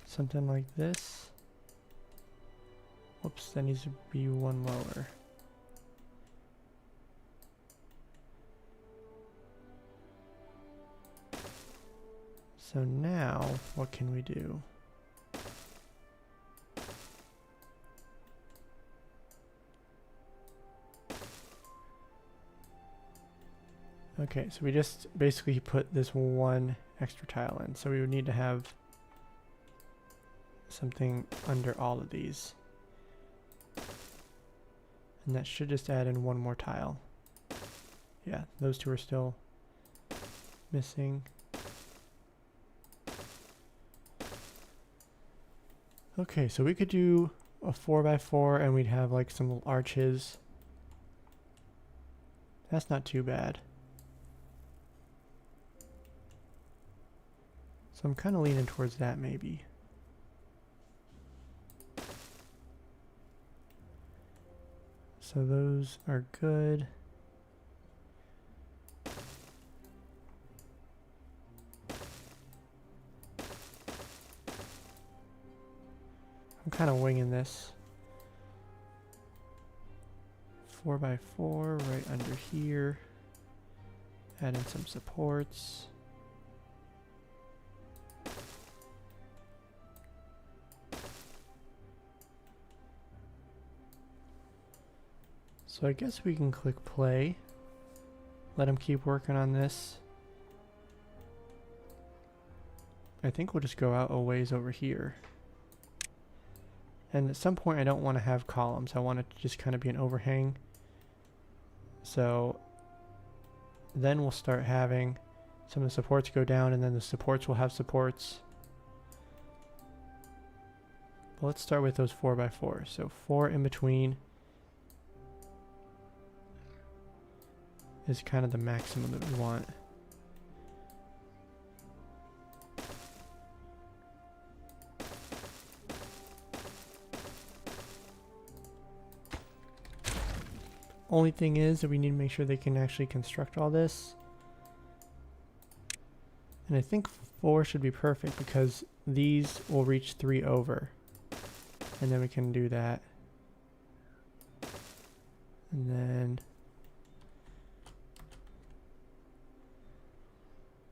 something like this. Whoops, that needs to be 1 lower. So now, what can we do? Okay, so we just basically put this 1 extra tile in. So we would need to have something under all of these. And that should just add in 1 more tile. Yeah, those 2 are still missing. Okay, so we could do a 4x4 and we'd have like some little arches. That's not too bad. So I'm kind of leaning towards that maybe. So those are good. I'm kind of winging this. 4x4 right under here. Add in some supports. So I guess we can click play. Let him keep working on this. I think we'll just go out a ways over here. And at some point I don't want to have columns. I want it to just kind of be an overhang. So then we'll start having some of the supports go down, and then the supports will have supports. But let's start with those 4x4. So 4 in between is kind of the maximum that we want. Only thing is that we need to make sure they can actually construct all this. And I think 4 should be perfect because these will reach 3 over. And then we can do that. And then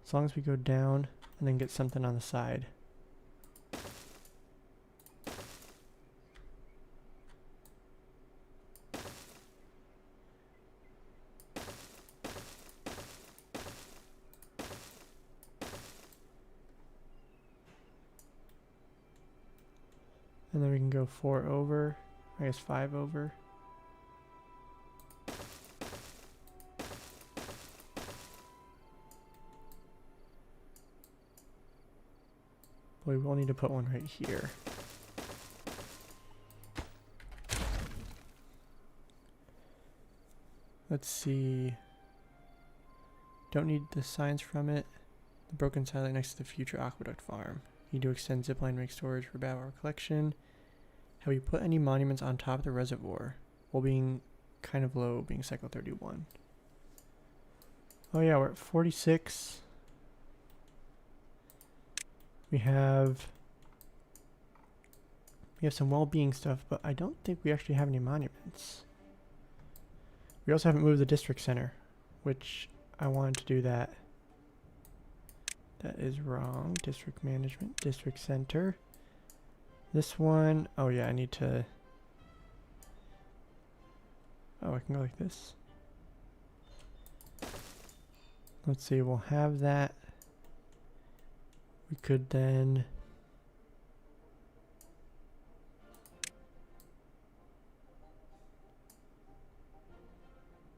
as long as we go down and then get something on the side. And then we can go 4 over, I guess 5 over. But we will need to put one right here. Let's see. Don't need the signs from it. The broken satellite next to the future Aqueduct farm. Need to extend zipline rig storage for Battle collection. Have we put any monuments on top of the reservoir? While being kind of low, being cycle 31. Oh yeah, we're at 46. We have some well-being stuff, but I don't think we actually have any monuments. We also haven't moved the district center, which I wanted to do that. That is wrong. District management, district center. This one, oh yeah, I need to, oh, I can go like this. Let's see, we'll have that. We could then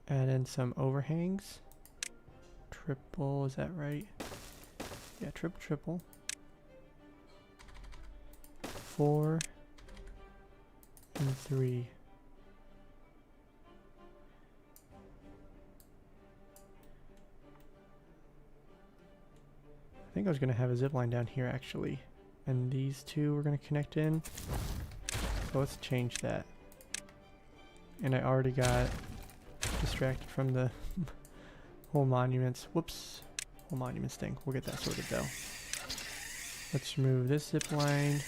add in some overhangs. Triple, is that right? Yeah, triple. 4 and 3. I think I was going to have a zip line down here actually. And these two we're going to connect in. So let's change that. And I already got distracted from the whole monuments. Whoops. Whole monuments thing. We'll get that sorted though. Let's remove this zip line.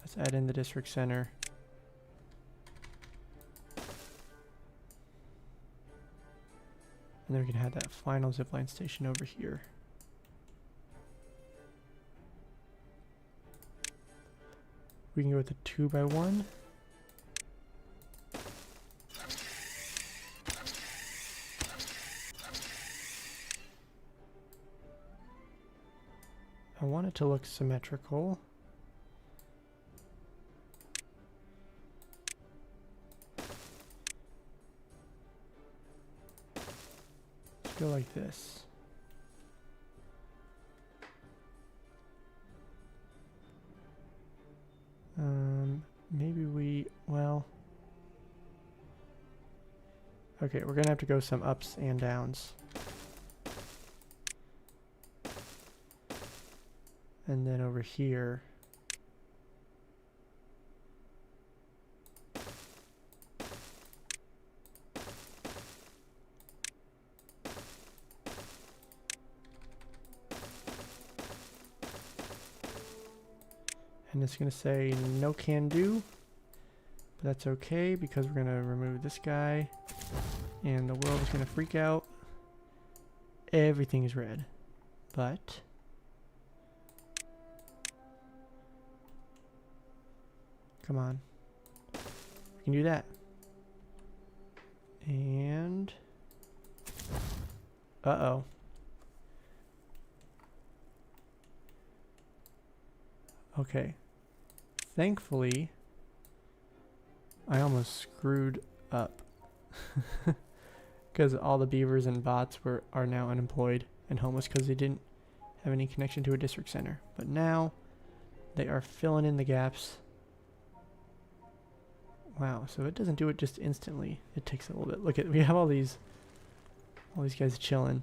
Let's add in the district center. And then we can have that final zipline station over here. We can go with a 2x1. I want it to look symmetrical. Let's go like this. Maybe we, well, okay, we're gonna have to go some ups and downs. And then over here, and it's going to say no can do, but that's okay because we're going to remove this guy and the world is going to freak out. Everything is red, but come on, we can do that. And uh-oh. Okay. thankfully, I almost screwed up. Because all the beavers and bots are now unemployed and homeless because they didn't have any connection to a district center. But now they are filling in the gaps. Wow, so it doesn't do it just instantly. It takes a little bit. Look at, we have all these guys chilling.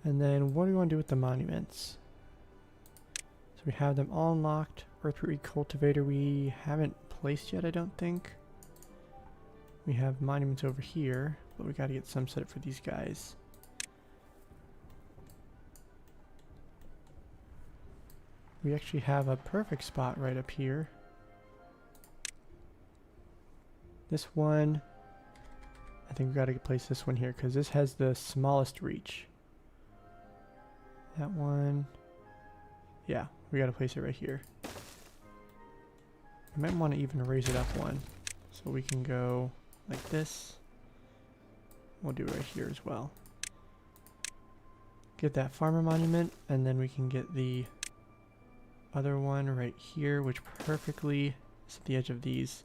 And then what do we want to do with the monuments? So we have them all unlocked. Earthroot cultivator we haven't placed yet, I don't think. We have monuments over here, but we got to get some set up for these guys. We actually have a perfect spot right up here. This one, I think we got to place this one here because this has the smallest reach. That one, yeah, we got to place it right here. I might want to even raise it up one, so we can go like this. We'll do it right here as well. Get that farmer monument, and then we can get the other one right here, which perfectly is at the edge of these.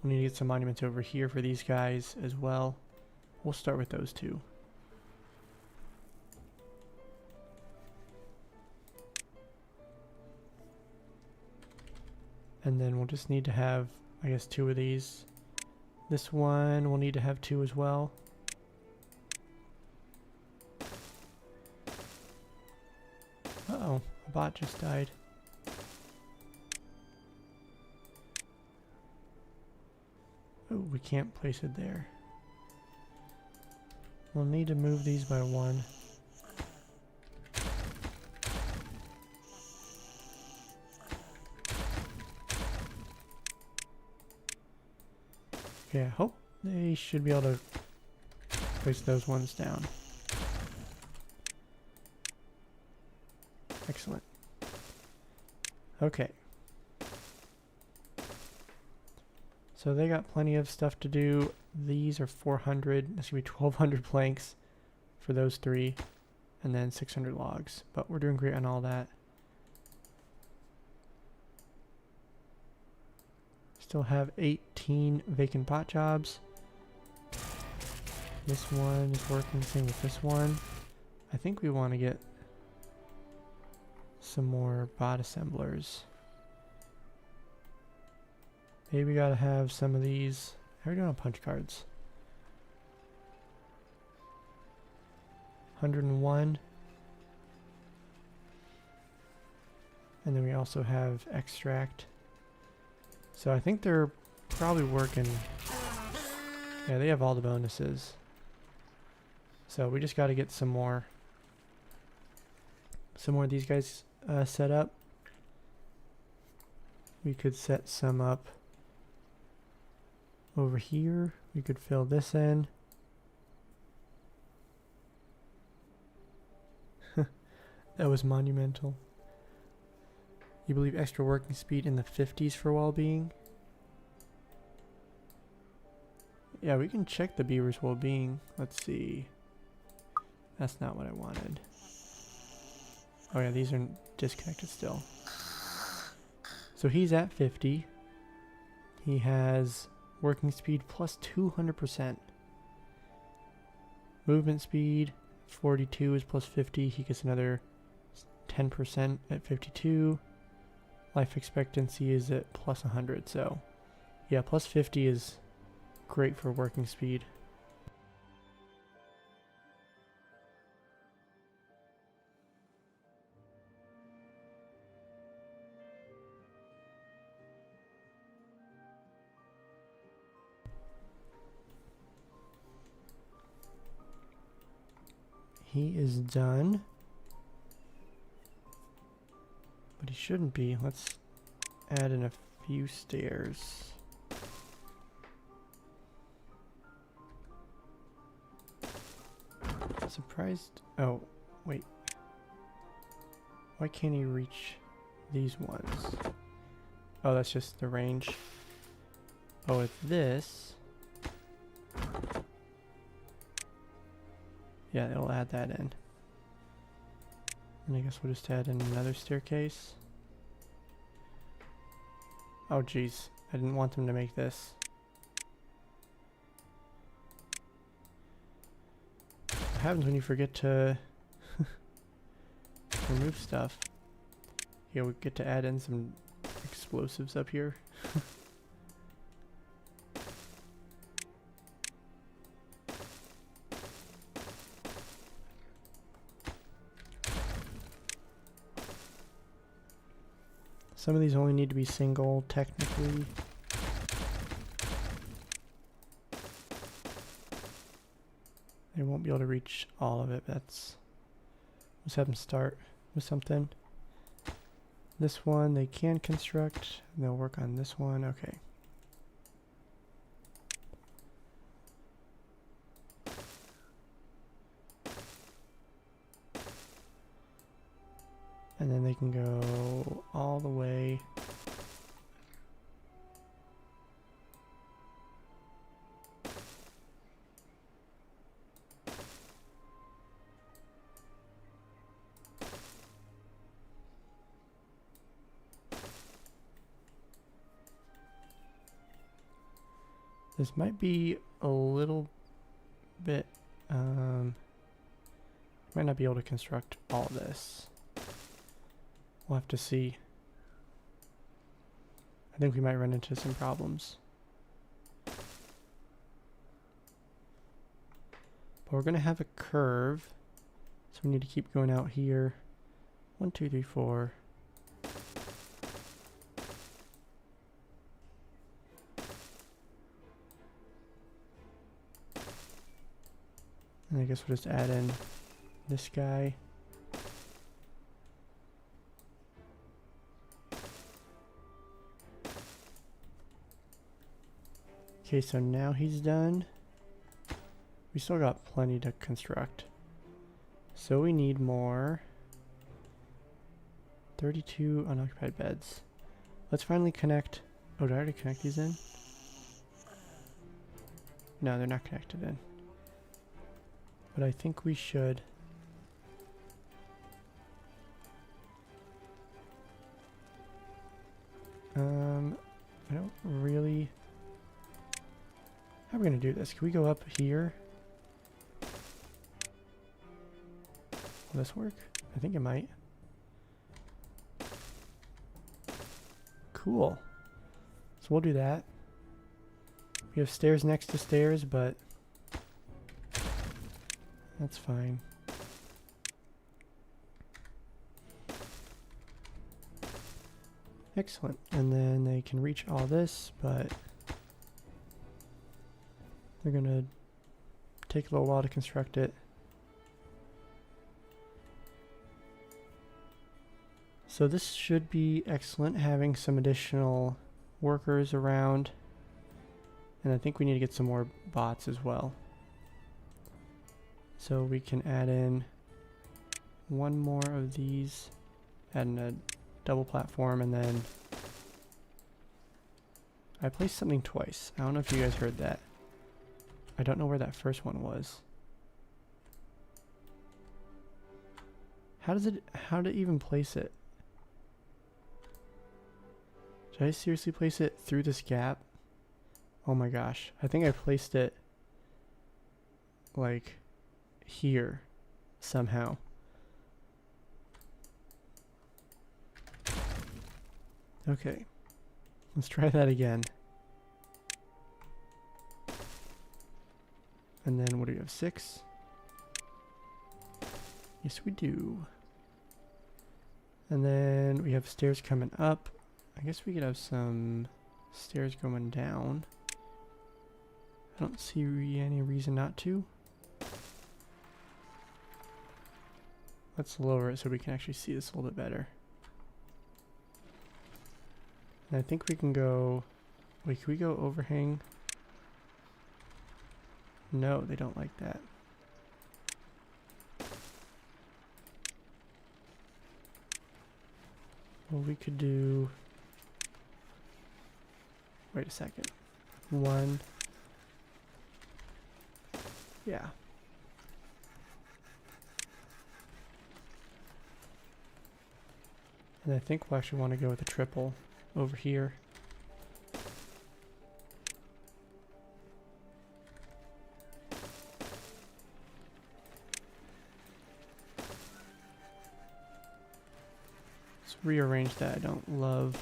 We need to get some monuments over here for these guys as well. We'll start with those two. And then we'll just need to have, I guess, 2 of these. This one we'll need to have 2 as well. Uh-oh, a bot just died. Oh, we can't place it there. We'll need to move these by 1. Okay, I hope they should be able to place those ones down. Excellent. Okay. So they got plenty of stuff to do. These are 400. That's going to be 1,200 planks for those 3. And then 600 logs. But we're doing great on all that. Still have 18 vacant bot jobs. This one is working, same with this one. I think we want to get some more bot assemblers. Maybe we gotta have some of these. How are we doing on punch cards? 101. And then we also have extract. So I think they're probably working. Yeah, they have all the bonuses. So we just got to get some more of these guys set up. We could set some up over here. We could fill this in. That was monumental. You believe extra working speed in the 50s for well-being? Yeah, we can check the beaver's well-being. Let's see. That's not what I wanted. Oh yeah, these are disconnected still. So he's at 50. He has working speed plus 200%. Movement speed, 42 is plus 50. He gets another 10% at 52. Life expectancy is at plus 100. So yeah, plus 50 is great for working speed. He is done. But he shouldn't be. Let's add in a few stairs. Surprised. Oh, wait. Why can't he reach these ones? Oh, that's just the range. Oh, with this, Yeah, it'll add that in. And I guess we'll just add in another staircase. Oh geez, I didn't want them to make this. What happens when you forget to remove stuff? Yeah, we get to add in some explosives up here. Some of these only need to be single, technically. They won't be able to reach all of it. Let's have them start with something. This one they can construct, and they'll work on this one. Okay. And then they can go all the way. This might be a little bit, might not be able to construct all this. We'll have to see. I think we might run into some problems. But we're going to have a curve. So we need to keep going out here. 1, 2, 3, 4. And I guess we'll just add in this guy. Okay, so now he's done. We still got plenty to construct. So we need more. 32 unoccupied beds. Let's finally connect. Oh, did I already connect these in? No, they're not connected in. But I think we should. I don't really. How are we gonna do this? Can we go up here? Will this work? I think it might. Cool. So we'll do that. We have stairs next to stairs, but that's fine. Excellent. And then they can reach all this, but they're gonna take a little while to construct it. So this should be excellent, having some additional workers around. And I think we need to get some more bots as well. So we can add in one more of these, add in a double platform, and then I placed something twice. I don't know if you guys heard that. I don't know where that first one was. How did it even place it? Did I seriously place it through this gap? Oh my gosh. I think I placed it like here somehow. Okay. Let's try that again. And then what do we have? 6? Yes, we do. And then we have stairs coming up. I guess we could have some stairs going down. I don't see any reason not to. Let's lower it so we can actually see this a little bit better. And I think we can go... Wait, can we go overhang? No, they don't like that. Well, we could do... Wait a second. 1. Yeah. And I think we'll actually want to go with a triple over here. Let's rearrange that. I don't love.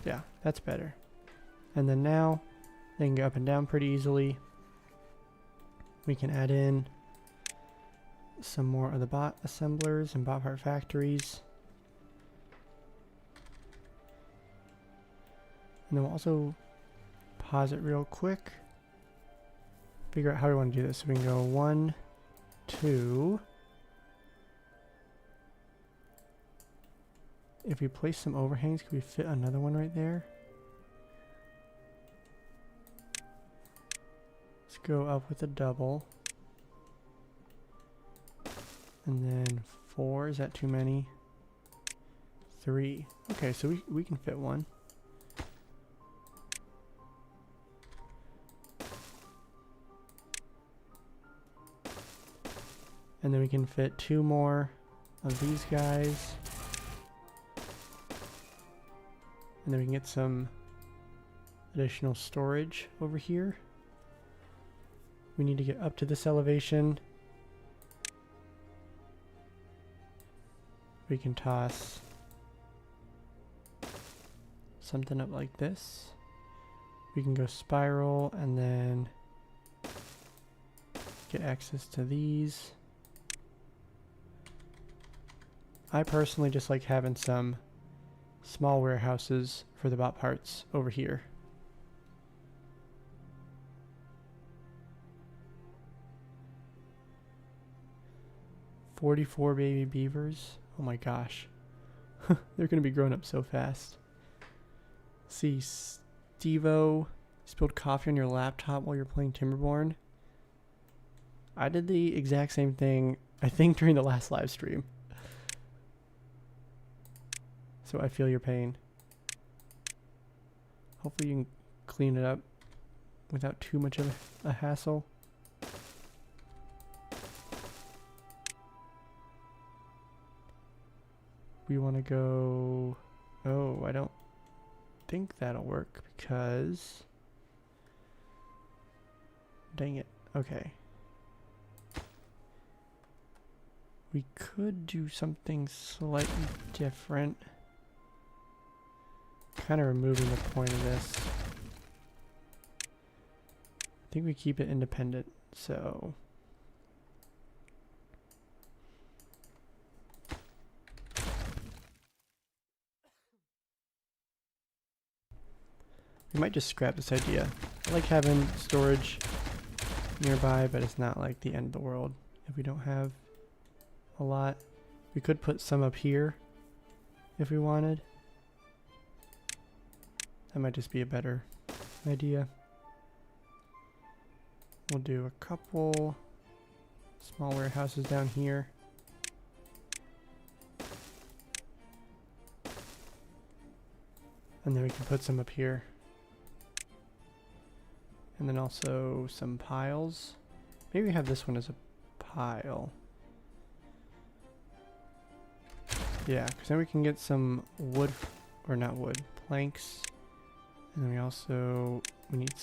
Yeah, that's better. And then now they can go up and down pretty easily. We can add in some more of the bot assemblers and bot part factories. And then we'll also pause it real quick. Figure out how we want to do this. So we can go 1, 2. If we place some overhangs, can we fit another one right there? Let's go up with a double. And then 4, is that too many? 3. Okay, so we can fit one. And then we can fit 2 more of these guys. And then we can get some additional storage over here. We need to get up to this elevation. We can toss something up like this. We can go spiral and then get access to these. I personally just like having some small warehouses for the bot parts over here. "44 baby beavers." Oh my gosh. They're going to be growing up so fast. See, Stevo, spilled coffee on your laptop while you're playing Timberborn. I did the exact same thing, I think, during the last live stream. So I feel your pain. Hopefully you can clean it up without too much of a hassle. We want to go... Oh, I don't think that'll work because... Dang it. Okay. We could do something slightly different. Kind of removing the point of this. I think we keep it independent, so... We might just scrap this idea. I like having storage nearby, but it's not like the end of the world if we don't have a lot. We could put some up here if we wanted. That might just be a better idea. We'll do a couple small warehouses down here. And then we can put some up here. And then also some piles. Maybe we have this one as a pile. Yeah, because then we can get some wood, or not wood, planks. And then we need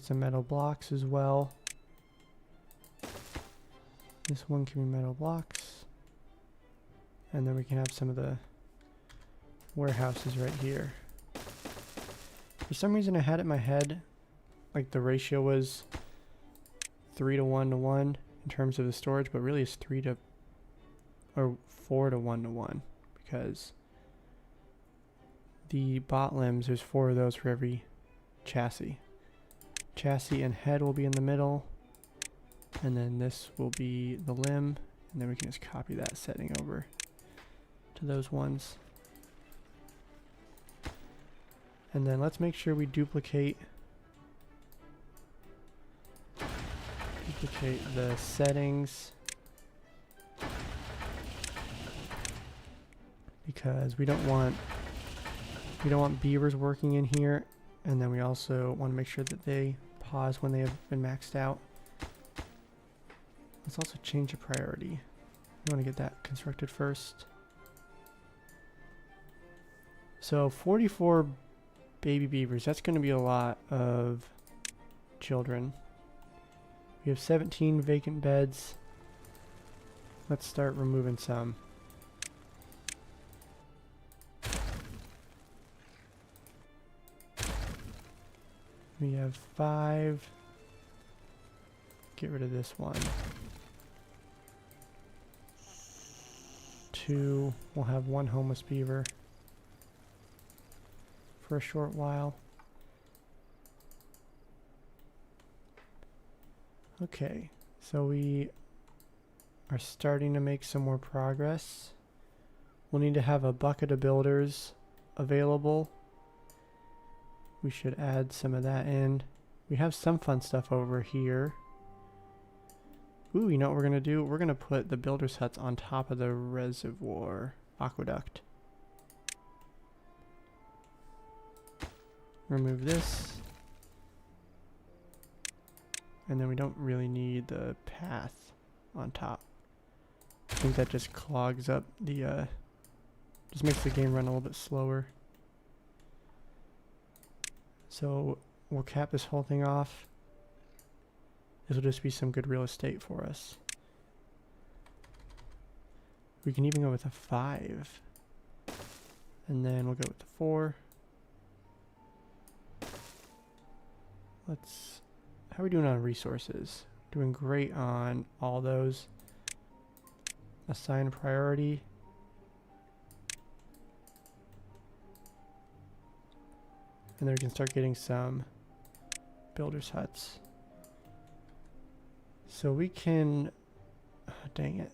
some metal blocks as well. This one can be metal blocks. And then we can have some of the warehouses right here. For some reason I had it in my head, like the ratio was 3 to 1 to 1 in terms of the storage, but really it's 4 to 1 to 1 because the bot limbs, there's 4 of those for every chassis. Chassis and head will be in the middle, and then this will be the limb, and then we can just copy that setting over to those ones. And then let's make sure we duplicate the settings, because we don't want beavers working in here, and then we also want to make sure that they pause when they have been maxed out. Let's also change the priority. We want to get that constructed first. So 44 baby beavers. That's going to be a lot of children. We have 17 vacant beds. Let's start removing some. We have 5. Get rid of this one. 2. We'll have 1 homeless beaver for a short while. Okay, so we are starting to make some more progress. We'll need to have a bucket of builders available. We should add some of that in. We have some fun stuff over here. Ooh, you know what we're going to do? We're going to put the builder's huts on top of the reservoir aqueduct. Remove this. And then we don't really need the path on top. I think that just clogs up the, just makes the game run a little bit slower. So we'll cap this whole thing off. This will just be some good real estate for us. We can even go with a 5. And then we'll go with the 4. How are we doing on resources? Doing great on all those. Assign priority. And then we can start getting some builder's huts. So we can, oh, dang it.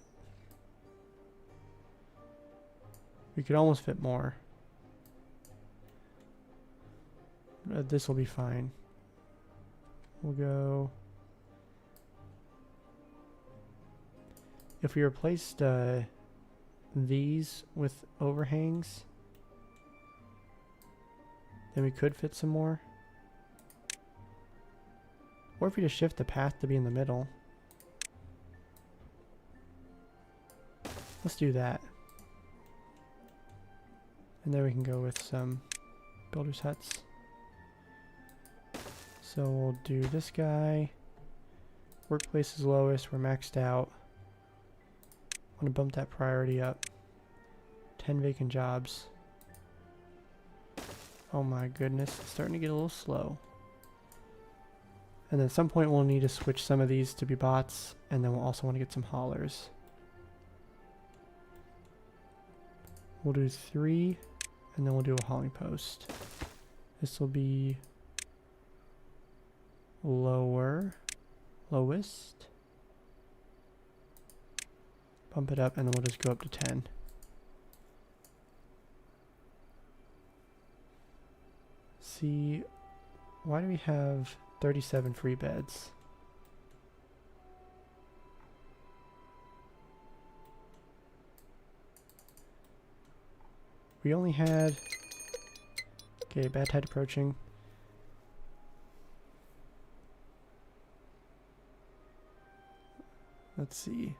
We could almost fit more. This will be fine. We'll go. If we replaced these with overhangs, then we could fit some more. Or if we just shift the path to be in the middle. Let's do that. And then we can go with some builder's huts. So we'll do this guy. Workplace is lowest. We're maxed out. I want to bump that priority up. 10 vacant jobs. Oh my goodness. It's starting to get a little slow. And then at some point we'll need to switch some of these to be bots. And then we'll also want to get some haulers. We'll do 3. And then we'll do a hauling post. This will be lowest. Bump it up and then we'll just go up to 10. See, why do we have 37 free beds? We only had, okay, bad tide approaching. Let's see.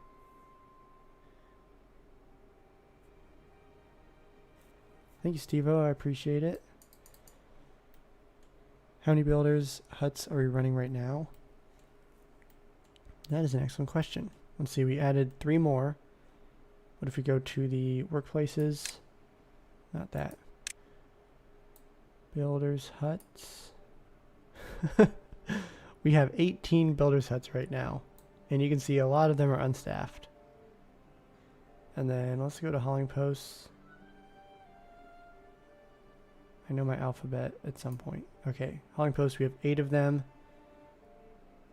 Thank you, Steve-O. I appreciate it. How many builders huts are we running right now? That is an excellent question. Let's see. We added 3 more. What if we go to the workplaces? Not that. Builders huts. We have 18 builders huts right now. And you can see a lot of them are unstaffed. And then let's go to hauling posts. I know my alphabet at some point. Okay, hauling posts, we have 8 of them.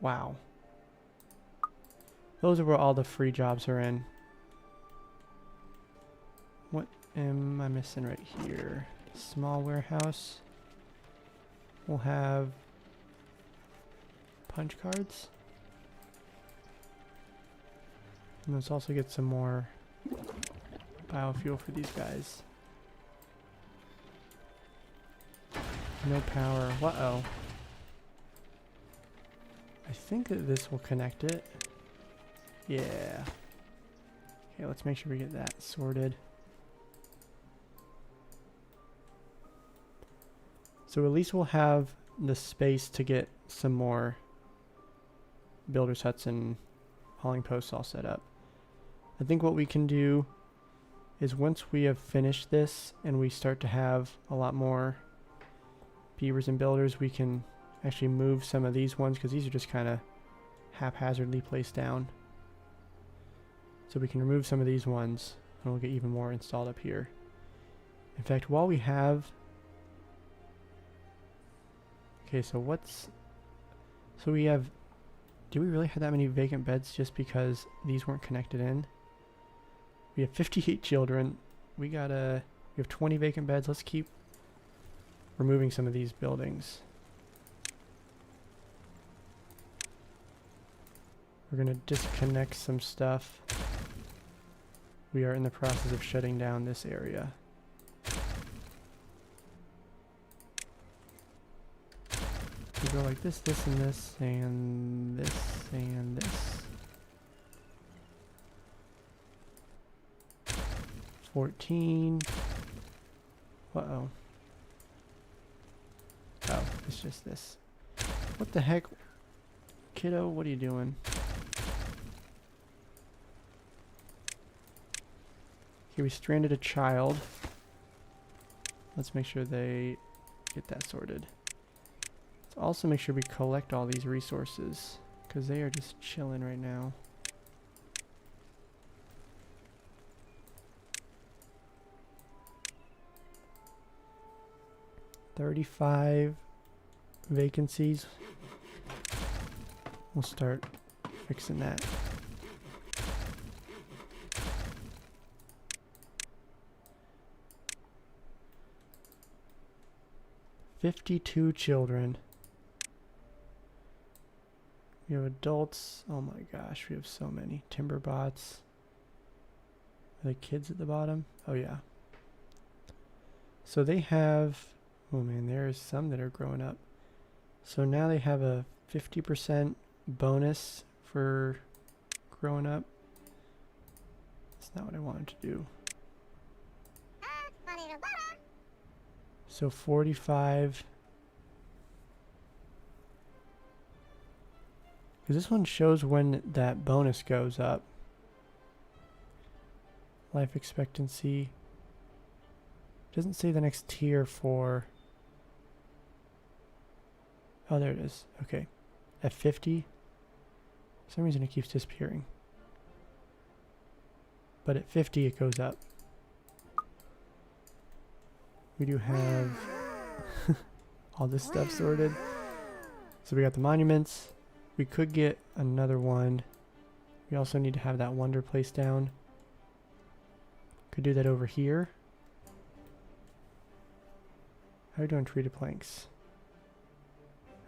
Wow. Those are where all the free jobs are in. What am I missing right here? Small warehouse. We'll have punch cards. And let's also get some more biofuel for these guys. No power. Uh-oh. I think that this will connect it. Yeah. Okay, let's make sure we get that sorted. So at least we'll have the space to get some more builder's huts and hauling posts all set up. I think what we can do is once we have finished this and we start to have a lot more beavers and builders, we can actually move some of these ones because these are just kind of haphazardly placed down. So we can remove some of these ones and we'll get even more installed up here. In fact, while we have... Okay, so what's... So we have... Do we really have that many vacant beds just because these weren't connected in? We have 58 children. We have 20 vacant beds. Let's keep removing some of these buildings. We're going to disconnect some stuff. We are in the process of shutting down this area. We go like this, this, and this, and this, and this. 14. Uh-oh. Oh, it's just this. What the heck? Kiddo, what are you doing? Okay, we stranded a child. Let's make sure they get that sorted. Let's also make sure we collect all these resources, because they are just chilling right now. $35 vacancies. We'll start fixing that. $52 children. We have adults. Oh my gosh, we have so many. Timber bots. Are they kids at the bottom? Oh yeah. So they have... Oh man, there's some that are growing up. So now they have a 50% bonus for growing up. That's not what I wanted to do. So 45. Because this one shows when that bonus goes up. Life expectancy. Doesn't say the next tier for... Oh, there it is. Okay. At 50. For some reason it keeps disappearing. But at 50 it goes up. We do have all this stuff sorted. So we got the monuments. We could get another one. We also need to have that wonder placed down. Could do that over here. How are we doing treated planks?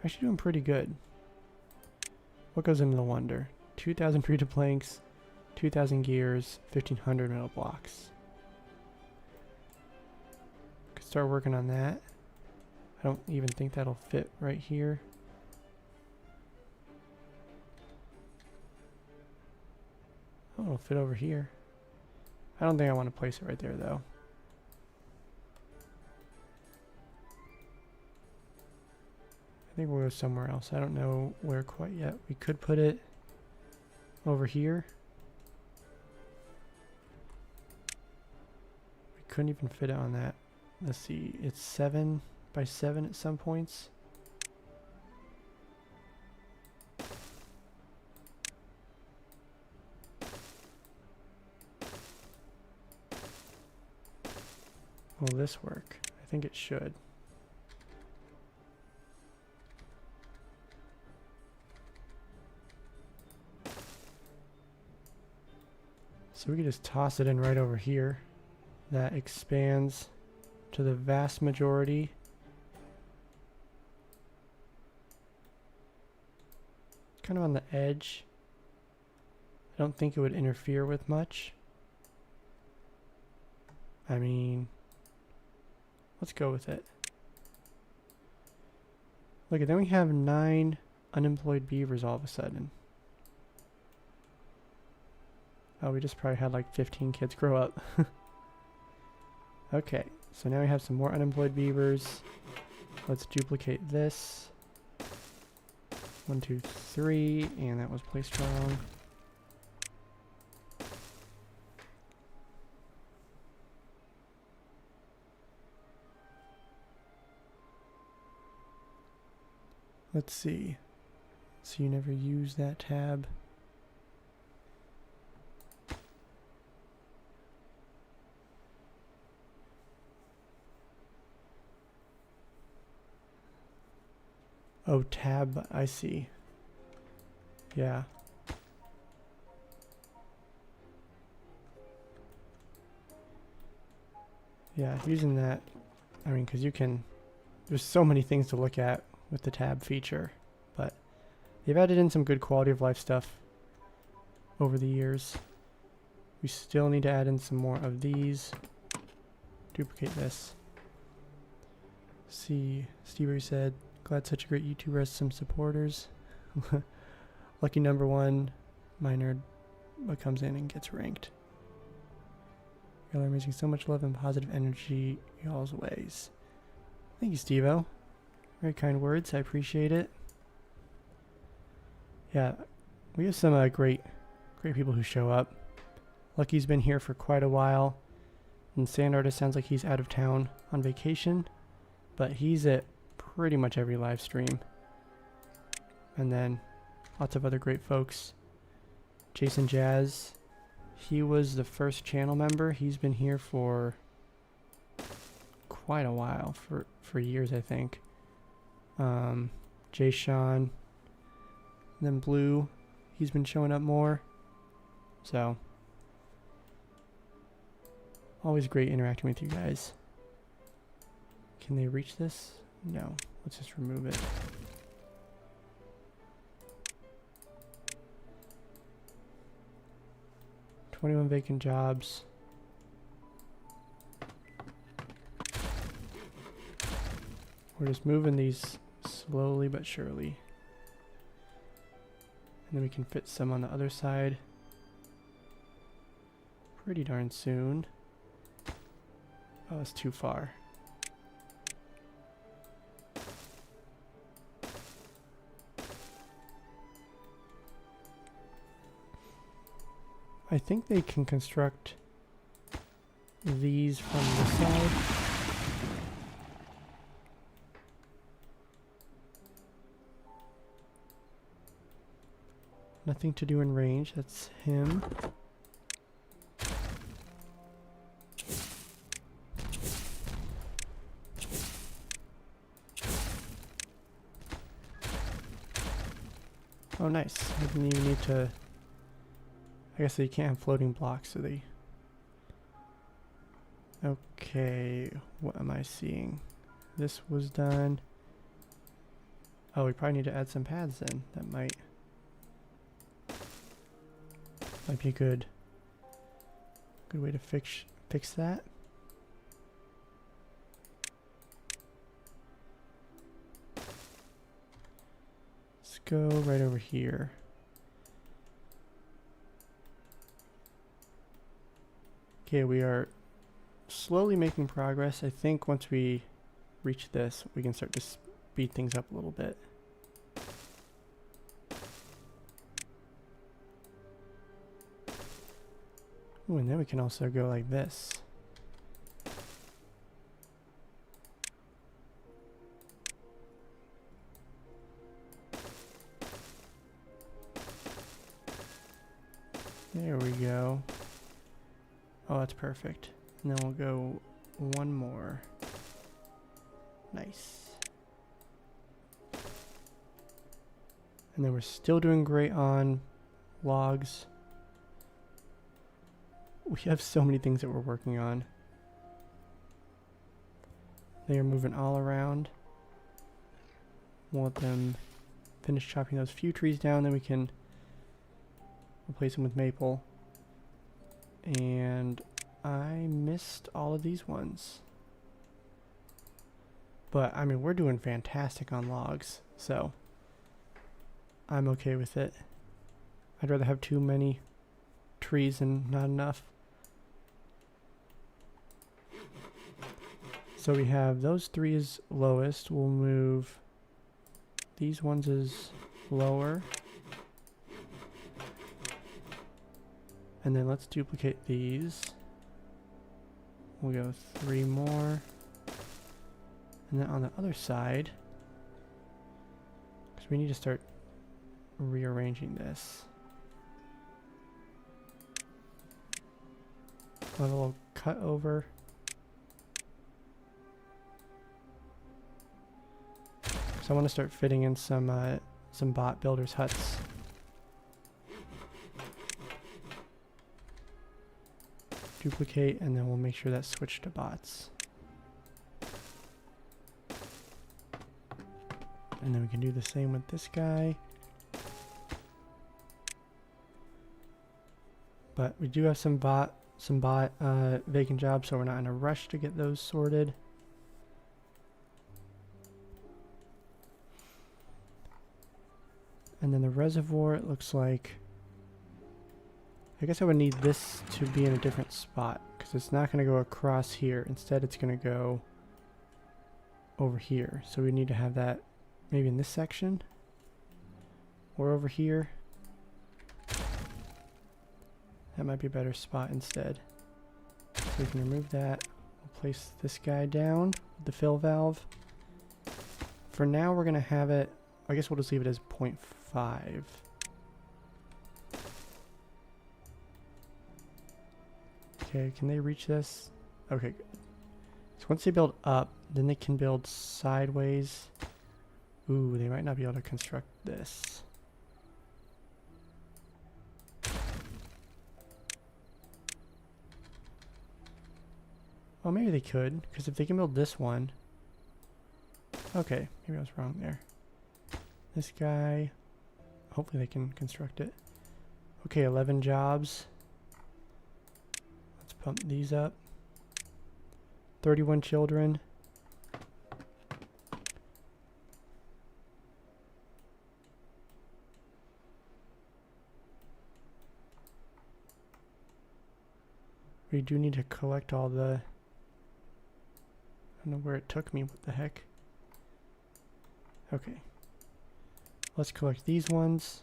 Actually doing pretty good. What goes into the wonder? 2,000 treated planks, 2,000 gears, 1,500 metal blocks. Could start working on that. I don't even think that'll fit right here. Oh, it'll fit over here. I don't think I want to place it right there though. I think we'll go somewhere else. I don't know where quite yet. We could put it over here. We couldn't even fit it on that. Let's see. It's 7 by 7 at some points. Will this work? I think it should. So we can just toss it in right over here. That expands to the vast majority. Kind of on the edge. I don't think it would interfere with much. I mean, let's go with it. Look, and then we have 9 unemployed beavers all of a sudden. Oh, we just probably had like 15 kids grow up. Okay, so now we have some more unemployed beavers. Let's duplicate this. 1, 2, 3, and that was placed wrong. Let's see. So you never use that tab. Oh, tab, I see. Yeah. Yeah, using that, I mean, because you can, there's so many things to look at with the tab feature, but they've added in some good quality of life stuff over the years. We still need to add in some more of these. Duplicate this. See, Steve said, glad such a great YouTuber has some supporters. Lucky number 1, my nerd comes in and gets ranked. Y'all are amazing, so much love and positive energy y'all's ways. Thank you, Steve-O. Very kind words, I appreciate it. Yeah, we have some great people who show up. Lucky's been here for quite a while, and Sand Artist sounds like he's out of town on vacation, but he's at pretty much every live stream. And then lots of other great folks. Jason Jazz, he was the first channel member. He's been here for quite a while, for years, I think. Jay Sean, then Blue, he's been showing up more. So always great interacting with you guys. Can they reach this? No. Let's just remove it. $21 vacant jobs. We're just moving these slowly but surely. And then we can fit some on the other side pretty darn soon. Oh, it's too far. I think they can construct these from this side. Nothing to do in range, that's him. Oh, nice. I didn't even need to. I guess they can't have floating blocks, so they. Okay, what am I seeing? This was done. Oh, we probably need to add some paths then. That might be a good way to fix that. Let's go right over here. Okay, we are slowly making progress. I think once we reach this, we can start to speed things up a little bit. Ooh, and then we can also go like this. There we go. Oh, that's perfect. And then we'll go one more. Nice. And then we're still doing great on logs. We have so many things that we're working on. They are moving all around. We'll let them finish chopping those few trees down, then we can replace them with maple. And I missed all of these ones. But, I mean, we're doing fantastic on logs, so I'm okay with it. I'd rather have too many trees and not enough. So we have those 3 is lowest. We'll move these ones as lower. And then let's duplicate these. We'll go 3 more. And then on the other side, because we need to start rearranging this. We'll have a little cut over. So I want to start fitting in some bot builders huts. Duplicate, and then we'll make sure that's switched to bots. And then we can do the same with this guy. But we do have some bot vacant jobs, so we're not in a rush to get those sorted. And then the reservoir, it looks like, I guess I would need this to be in a different spot, because it's not going to go across here. Instead, it's going to go over here. So we need to have that maybe in this section or over here. That might be a better spot instead. So we can remove that. We'll place this guy down with the fill valve. For now, we're going to have it, I guess we'll just leave it as 0.5. Okay, can they reach this? Okay, good. So once they build up, then they can build sideways. Ooh, they might not be able to construct this. Well, maybe they could, because if they can build this one. Okay, maybe I was wrong there. This guy, hopefully they can construct it. Okay, 11 jobs. Let's pump these up. 31 children. We do need to collect all the... I don't know where it took me. What the heck? Okay. Let's collect these ones.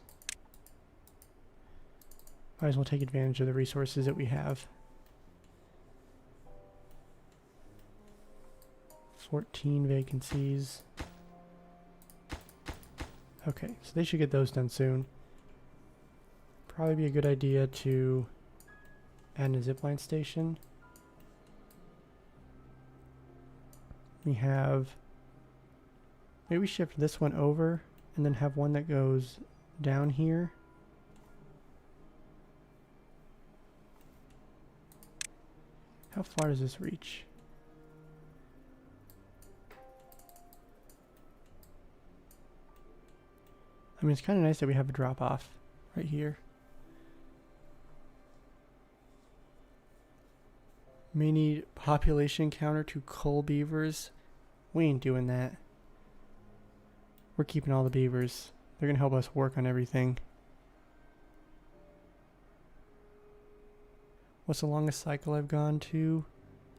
Might as well take advantage of the resources that we have. 14 vacancies. Okay, so they should get those done soon. Probably be a good idea to add a zipline station. We have... Maybe shift this one over and then have one that goes down here. How far does this reach? I mean, it's kind of nice that we have a drop off right here. May need population counter to cull beavers. We ain't doing that. We're keeping all the beavers. They're gonna help us work on everything. What's the longest cycle I've gone to?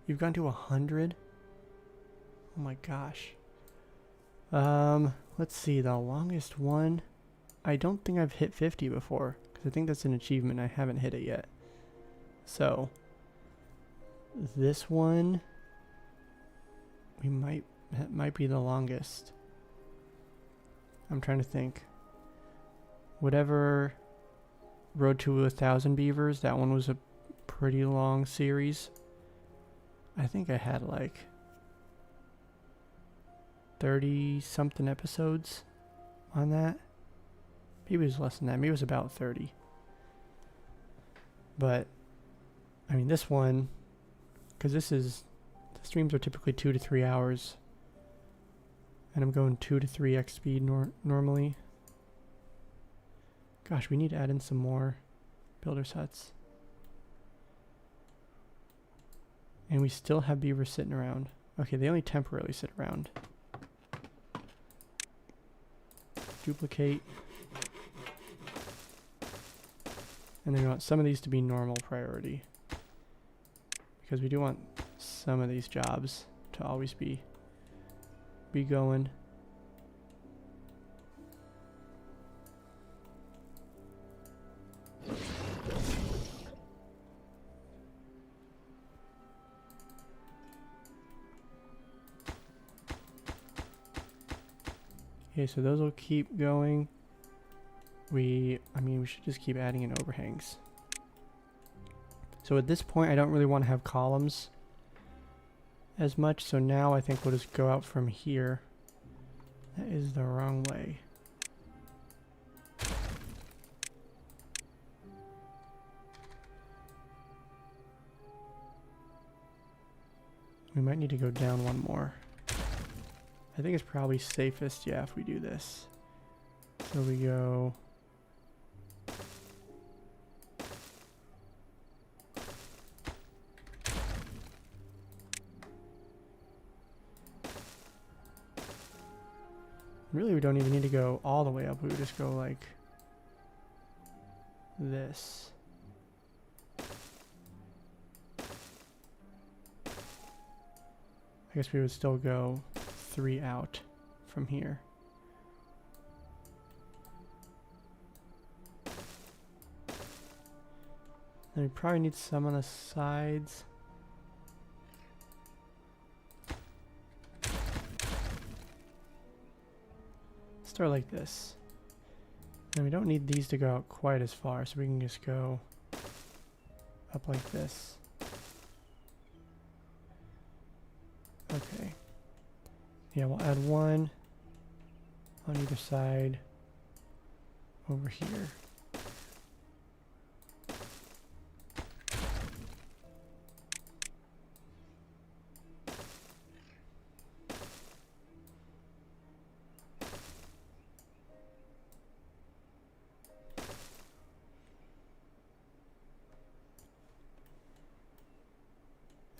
You've gone to 100? Oh my gosh. Let's see, the longest one. I don't think I've hit 50 before, because I think that's an achievement. I haven't hit it yet. So, this one, that might be the longest. I'm trying to think. Whatever Road to 1,000 Beavers, that one was a pretty long series. I think I had like 30 something episodes on that. Maybe it was less than that. Maybe it was about 30. But, I mean, this one, because the streams are typically 2 to 3 hours. And I'm going 2 to 3x speed normally. Gosh, we need to add in some more builder's huts. And we still have beavers sitting around. Okay, they only temporarily sit around. Duplicate. And then we want some of these to be normal priority, because we do want some of these jobs to always be going. Okay, so those will keep going. We should just keep adding in overhangs. So at this point, I don't really want to have columns as much. So now I think we'll just go out from here. That is the wrong way. We might need to go down one more. I think it's probably safest, yeah, if we do this. So we go... Really, we don't even need to go all the way up. We would just go like this. I guess we would still go 3 out from here. And we probably need some on the sides. Start like this. And we don't need these to go out quite as far, so we can just go up like this. Okay. Yeah, we'll add one on either side over here.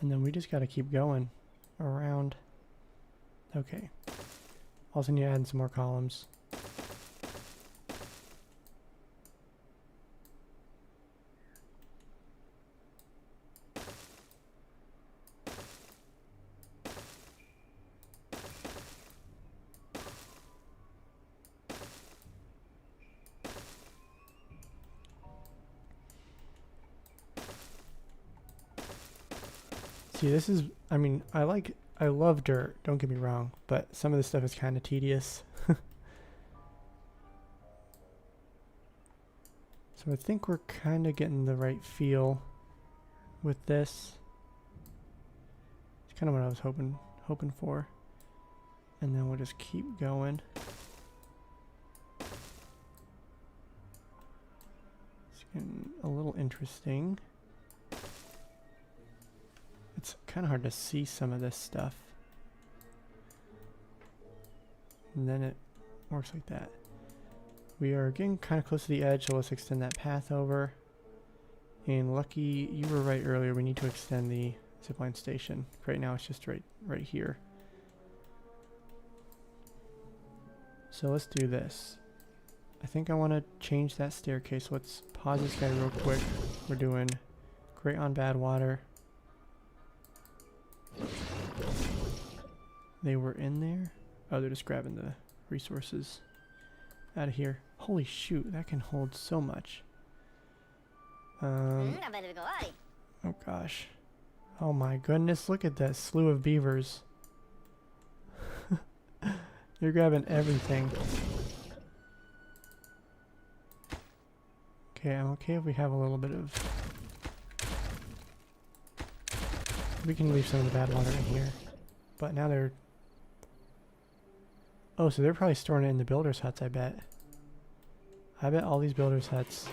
And then we just got to keep going around. Okay. Also need to add in some more columns. See, this is, I love dirt, don't get me wrong, but some of this stuff is kind of tedious. So I think we're kind of getting the right feel with this. It's kind of what I was hoping for. And then we'll just keep going. It's getting a little interesting. It's kind of hard to see some of this stuff. And then it works like that. We are getting kind of close to the edge, so let's extend that path over. And Lucky, you were right earlier, we need to extend the zipline station. Right now it's just right here. So let's do this. I think I want to change that staircase. Let's pause this guy real quick. We're doing great on bad water. They were in there? Oh, they're just grabbing the resources out of here. Holy shoot, that can hold so much. Oh gosh. Oh my goodness, look at that slew of beavers. They're grabbing everything. Okay, I'm okay if we have a little bit of... We can leave some of the bad water in here. But now they're... Oh, so they're probably storing it in the builders' huts, I bet. I bet all these builders' huts...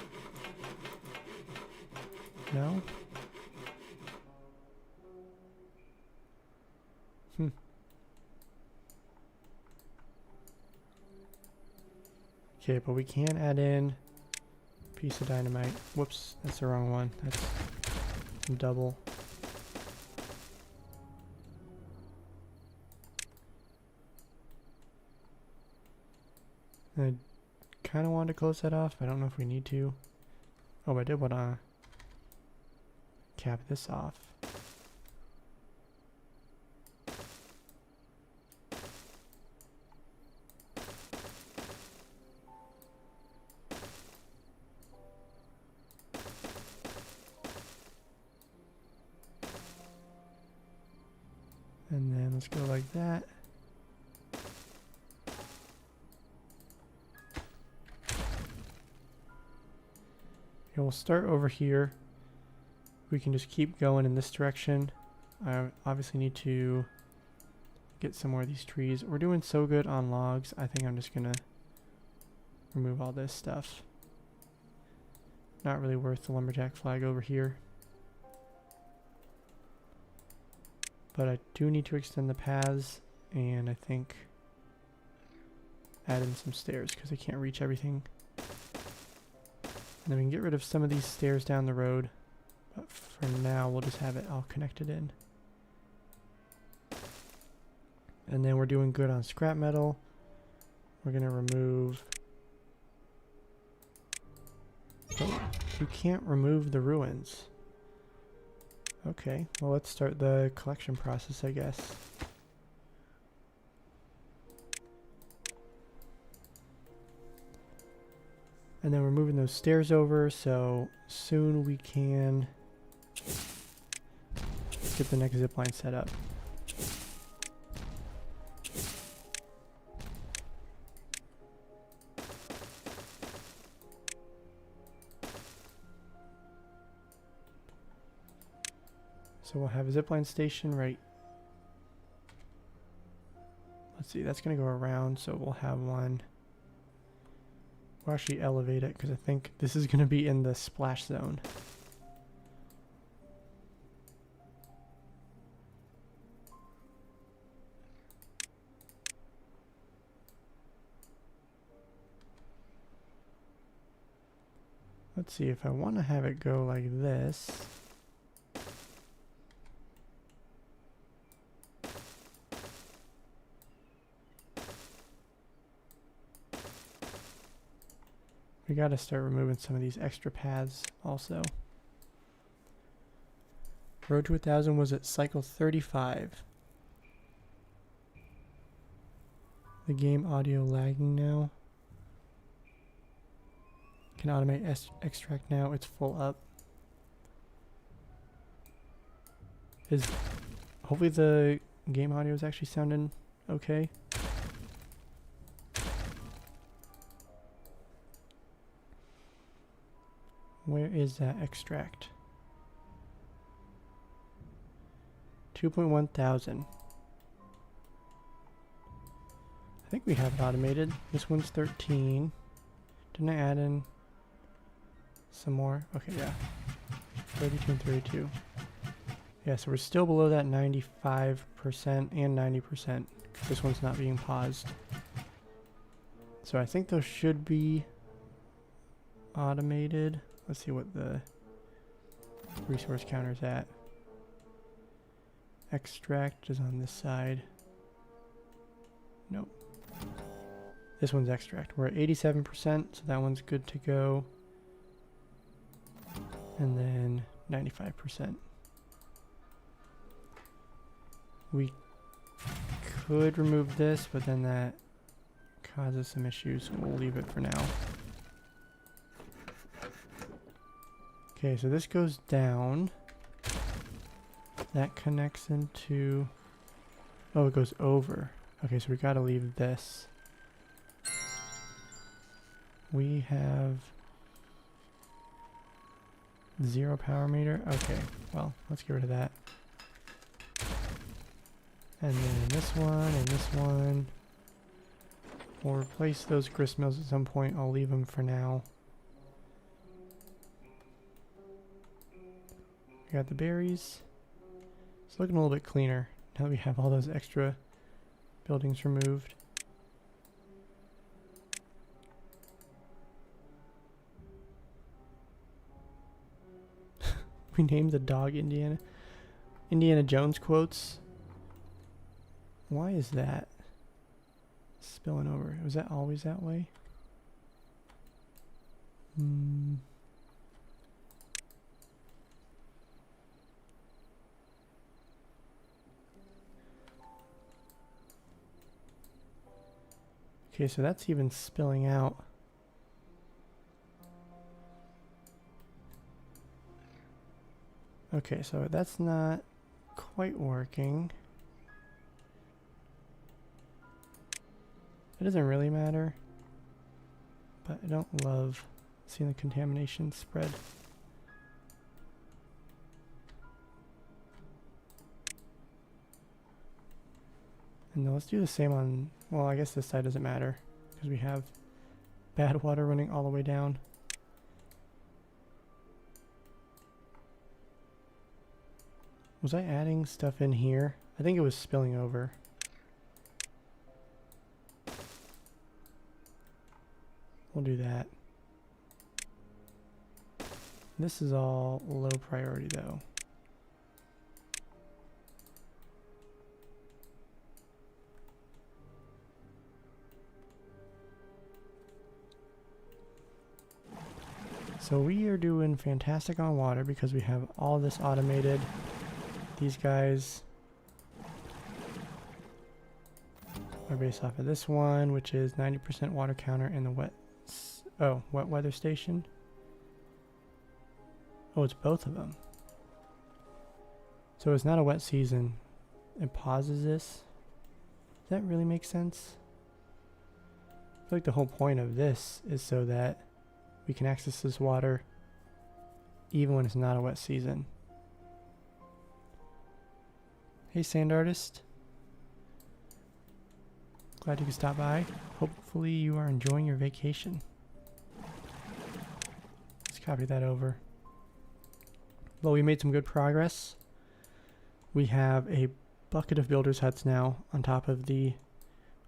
No? Okay, but we can add in a piece of dynamite. Whoops, that's the wrong one. That's double. I kind of wanted to close that off. I don't know if we need to. Oh, I did want to cap this off. And then let's go like that. Okay, we'll start over here. We can just keep going in this direction. I obviously need to get some more of these trees. We're doing so good on logs. I think I'm just gonna remove all this stuff. Not really worth the lumberjack flag over here. But I do need to extend the paths, and I think add in some stairs because I can't reach everything. And then we can get rid of some of these stairs down the road. But for now, we'll just have it all connected in. And then we're doing good on scrap metal. We're going to remove... Oh, you can't remove the ruins. Okay, well let's start the collection process, I guess. And then we're moving those stairs over, so soon we can get the next zipline set up. So we'll have a zipline station right. Let's see, that's going to go around, so we'll have one. We'll actually elevate it because I think this is going to be in the splash zone. Let's see, if I want to have it go like this. We gotta start removing some of these extra paths also. Road to 1000 was at cycle 35. The game audio lagging now. Can automate extract now, it's full up. Hopefully the game audio is actually sounding okay. Where is that extract? 2.1 thousand. I think we have it automated. This one's 13. Didn't I add in some more? Okay, yeah. 32 and 32. Yeah, so we're still below that 95% and 90%. This one's not being paused. So I think those should be automated. Let's see what the resource counter's at. Extract is on this side. Nope. This one's extract. We're at 87%, so that one's good to go. And then 95%. We could remove this, but then that causes some issues, so we'll leave it for now. Okay, so this goes down. That connects into... Oh, it goes over. Okay, so we gotta leave this. We have 0 power meter. Okay, well, let's get rid of that. And then this one and this one. We'll replace those grist mills at some point. I'll leave them for now. We got the berries. It's looking a little bit cleaner now that we have all those extra buildings removed. We named the dog Indiana Jones quotes. Why is that spilling over? Was that always that way? Okay, so that's even spilling out. Okay, so that's not quite working. It doesn't really matter, but I don't love seeing the contamination spread. And then let's do the same on, well, I guess this side doesn't matter because we have bad water running all the way down. Was I adding stuff in here? I think it was spilling over. We'll do that. This is all low priority though. So we are doing fantastic on water because we have all this automated. These guys are based off of this one, which is 90% water counter in the wet weather station. Oh, it's both of them. So it's not a wet season. It pauses this. Does that really make sense? I feel like the whole point of this is so that we can access this water even when it's not a wet season. Hey, sand artist. Glad you could stop by. Hopefully you are enjoying your vacation. Let's copy that over. Well, we made some good progress. We have a bucket of builder's huts now on top of the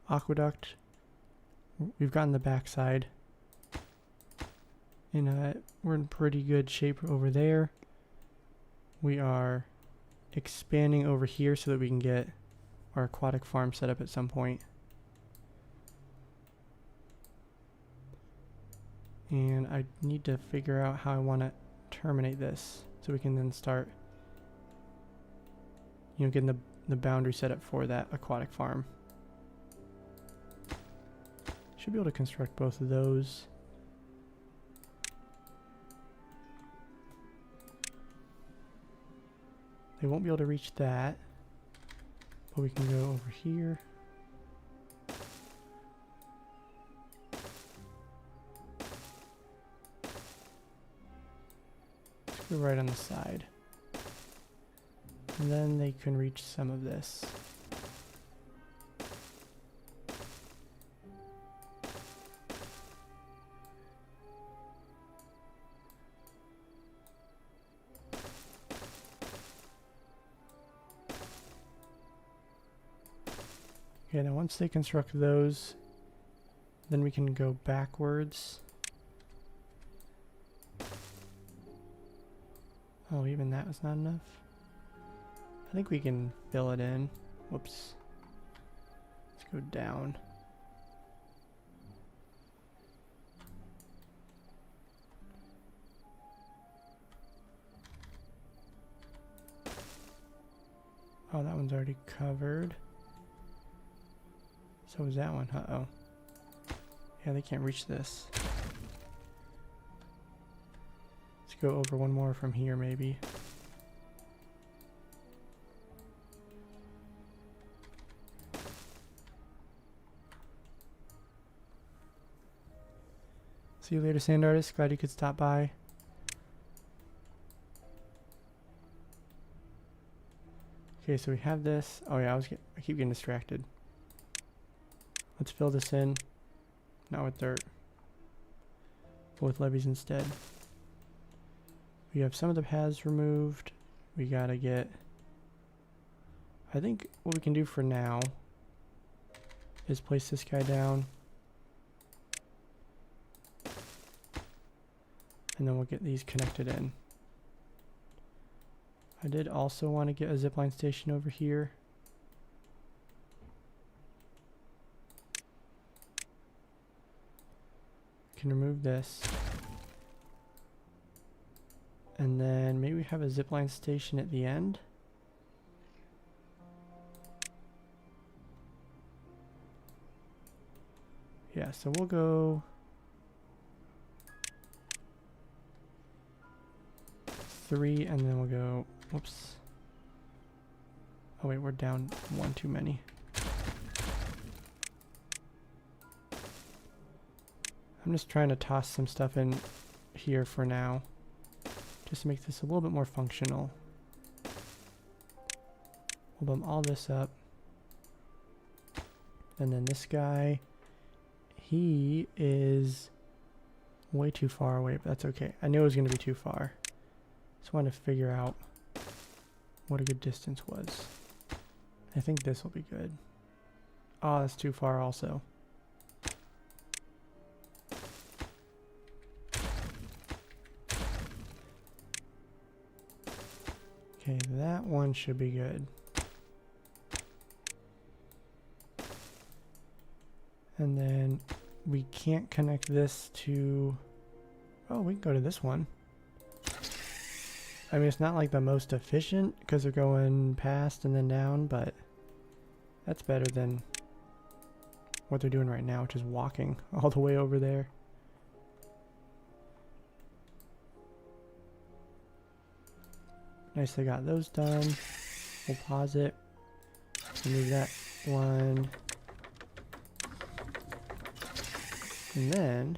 aqueduct. We've gotten the backside. And we're in pretty good shape over there. We are expanding over here so that we can get our aquatic farm set up at some point. And I need to figure out how I want to terminate this so we can then start, you know, getting the boundary set up for that aquatic farm. Should be able to construct both of those. They won't be able to reach that, but we can go over here. Let's go right on the side. And then they can reach some of this. Okay, now once they construct those, then we can go backwards. Oh, even that was not enough. I think we can fill it in. Whoops. Let's go down. Oh, that one's already covered. So is that one. Uh-oh. Yeah, they can't reach this. Let's go over one more from here, maybe. See you later, sand artist. Glad you could stop by. Okay, so we have this. Oh yeah, I keep getting distracted. Let's fill this in. Not with dirt, but with levees instead. We have some of the paths removed. We gotta get... I think what we can do for now is place this guy down. And then we'll get these connected in. I did also want to get a zipline station over here. Can remove this. And then maybe we have a zipline station at the end. Yeah, so we'll go 3 and then we'll go, whoops. Oh wait, we're down 1 too many. I'm just trying to toss some stuff in here for now, just to make this a little bit more functional. We'll bump all this up. And then this guy, he is way too far away, but that's okay. I knew it was going to be too far. Just wanted to figure out what a good distance was. I think this will be good. Oh, that's too far also. Okay, that one should be good. And then we can't connect this to... Oh, we can go to this one. I mean, it's not like the most efficient because they're going past and then down, but that's better than what they're doing right now, which is walking all the way over there. Nice, they got those done. We'll pause it. Remove that one. And then,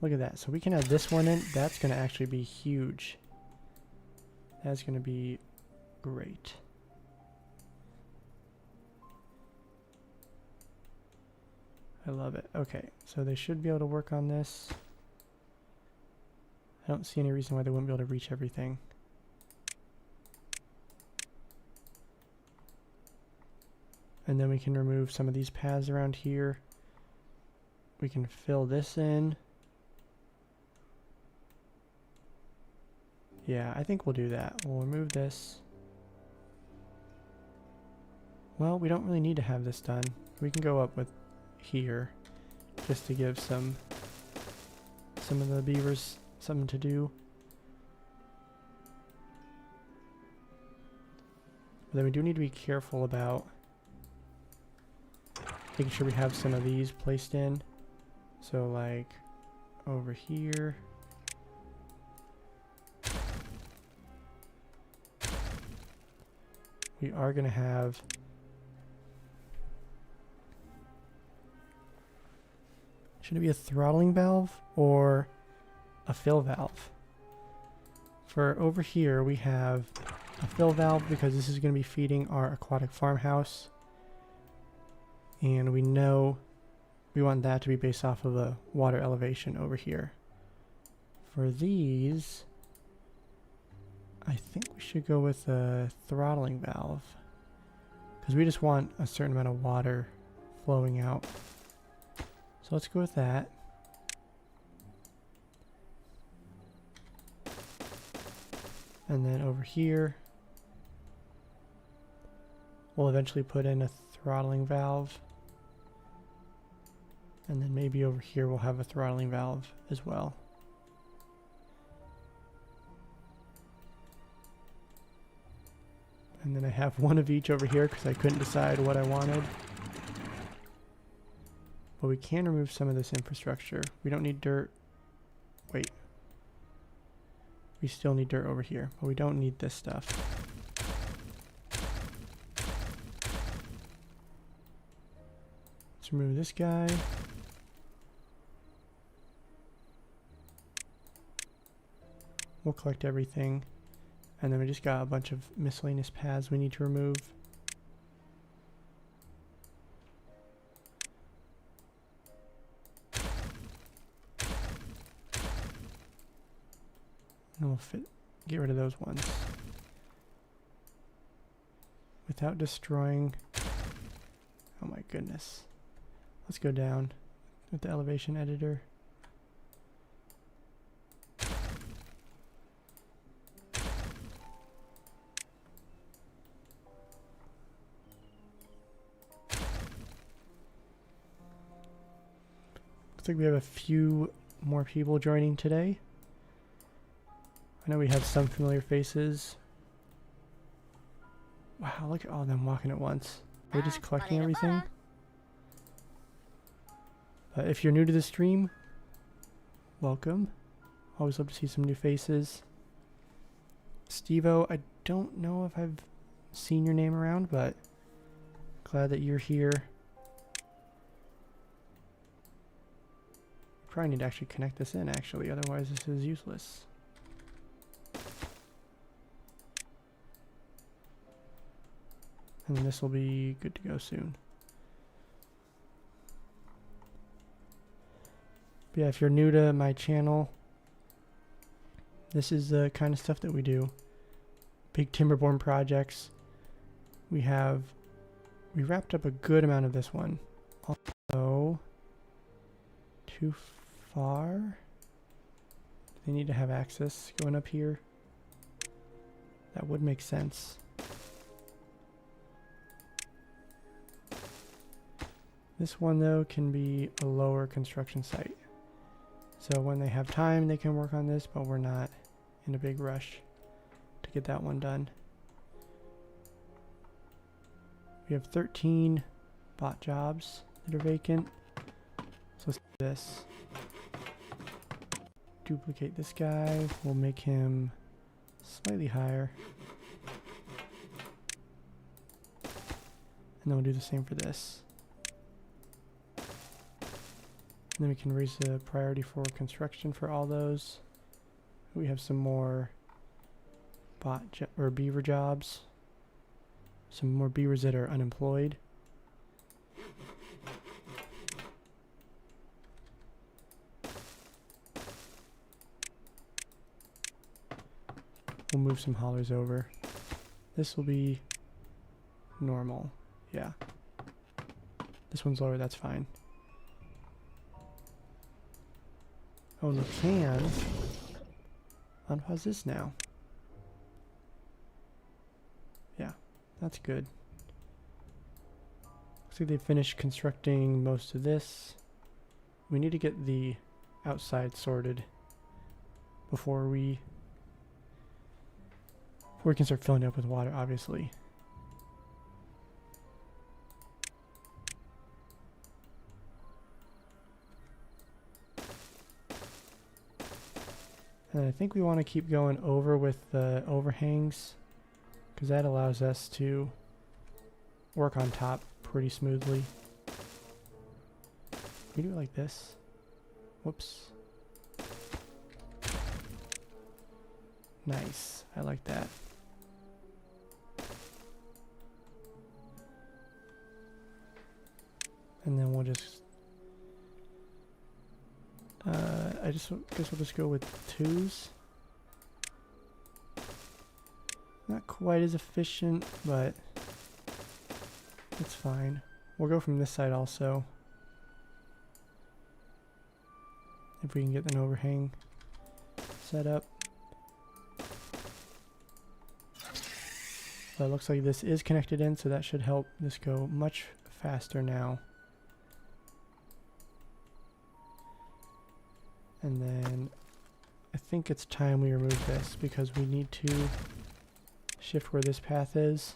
look at that. So we can add this one in. That's going to actually be huge. That's going to be great. I love it. Okay, so they should be able to work on this. I don't see any reason why they wouldn't be able to reach everything. And then we can remove some of these paths around here. We can fill this in. Yeah, I think we'll do that. We'll remove this. Well, we don't really need to have this done. We can go up with here just to give some of the beavers something to do. But then we do need to be careful about making sure we have some of these placed in. So like over here. We are going to have should it be a throttling valve or a fill valve? For over here we have a fill valve because this is going to be feeding our aquatic farmhouse. And we know we want that to be based off of the water elevation over here. For these, I think we should go with a throttling valve because we just want a certain amount of water flowing out. So let's go with that. And then over here, we'll eventually put in a throttling valve. And then maybe over here we'll have a throttling valve as well. And then I have one of each over here because I couldn't decide what I wanted. But we can remove some of this infrastructure. We don't need dirt. Wait. We still need dirt over here, but we don't need this stuff. Let's remove this guy. We'll collect everything. And then we just got a bunch of miscellaneous paths we need to remove. And we'll get rid of those ones. Without destroying... Oh my goodness. Let's go down with the elevation editor. Looks like we have a few more people joining today. I know we have some familiar faces. Wow, look at all of them walking at once. They're just collecting everything. But if you're new to the stream, welcome. Always love to see some new faces. Stevo, I don't know if I've seen your name around, but glad that you're here. Probably need to actually connect this in, actually, otherwise this is useless. And then this will be good to go soon. But yeah, if you're new to my channel, this is the kind of stuff that we do. Big Timberborn projects. We wrapped up a good amount of this one. Also, too far. They need to have access going up here. That would make sense. This one though can be a lower construction site. So when they have time they can work on this, but we're not in a big rush to get that one done. We have 13 bot jobs that are vacant. So let's do this. Duplicate this guy. We'll make him slightly higher. And then we'll do the same for this. And then we can raise the priority for construction for all those. We have some more beaver jobs. Some more beavers that are unemployed. We'll move some haulers over. This will be normal. Yeah. This one's lower, that's fine. Oh, we can unpause this now. Yeah, that's good. Looks like they finished constructing most of this. We need to get the outside sorted before we can start filling it up with water, obviously. And I think we want to keep going over with the overhangs, because that allows us to work on top pretty smoothly. We do it like this. Whoops. Nice. I like that. And then we'll just I guess we'll just go with 2s. Not quite as efficient, but it's fine. We'll go from this side also, if we can get an overhang set up. But it looks like this is connected in, so that should help this go much faster now. And then I think it's time we remove this, because we need to shift where this path is.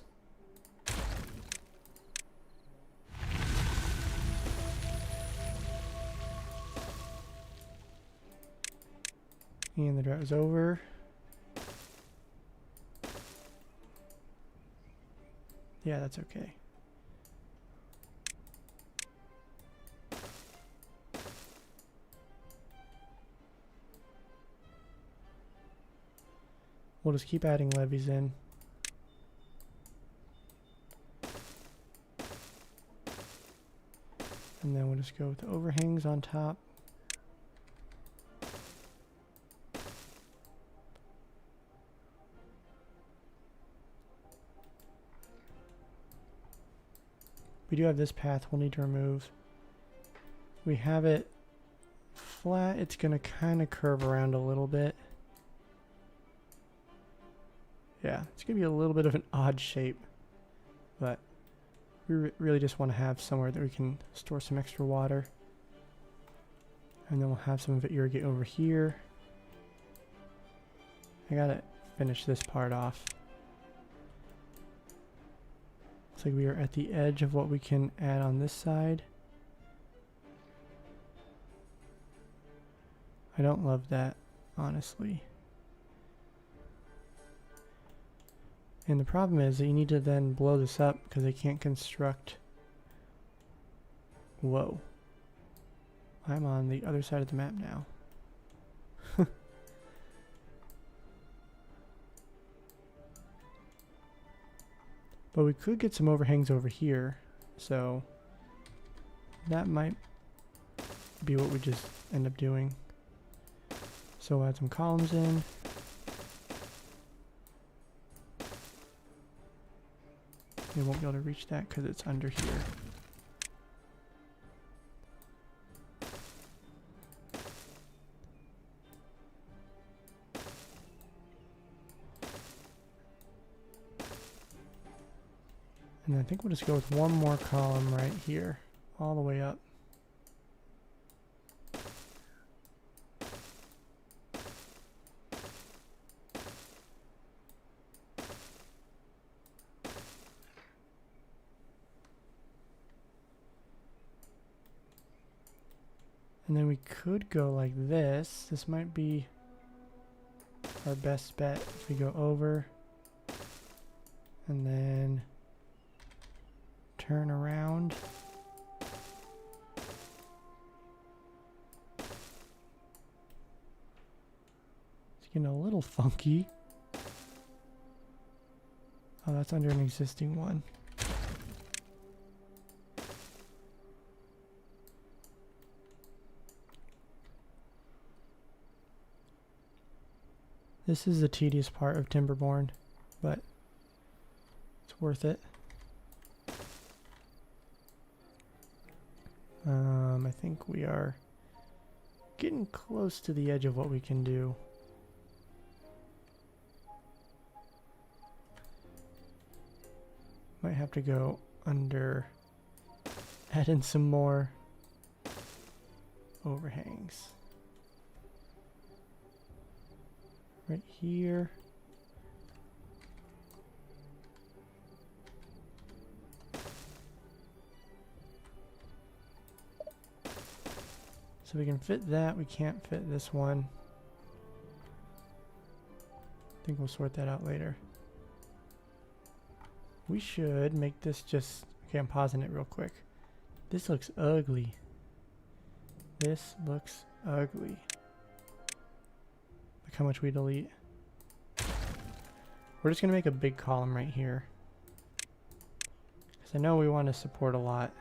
And the drought is over. Yeah, that's okay. We'll just keep adding levees in. And then we'll just go with the overhangs on top. We do have this path we'll need to remove. We have it flat. It's going to kind of curve around a little bit. Yeah, it's going to be a little bit of an odd shape, but we really just want to have somewhere that we can store some extra water. And then we'll have some of it irrigate over here. I gotta finish this part off. Looks like we are at the edge of what we can add on this side. I don't love that, honestly. And the problem is that you need to then blow this up because they can't construct. Whoa. I'm on the other side of the map now. But we could get some overhangs over here, so that might be what we just end up doing. So we'll add some columns in. We won't be able to reach that because it's under here. And I think we'll just go with one more column right here, all the way up. And then we could go like this. This might be our best bet if we go over and then turn around. It's getting a little funky. Oh, that's under an existing one. This is the tedious part of Timberborn, but it's worth it. I think we are getting close to the edge of what we can do. Might have to go under, add in some more overhangs. Right here. So we can fit that, we can't fit this one. I think we'll sort that out later. We should make this just, okay, I'm pausing it real quick. This looks ugly. This looks ugly. Look how much we delete. We're just gonna make a big column right here. Because I know we want to support a lot.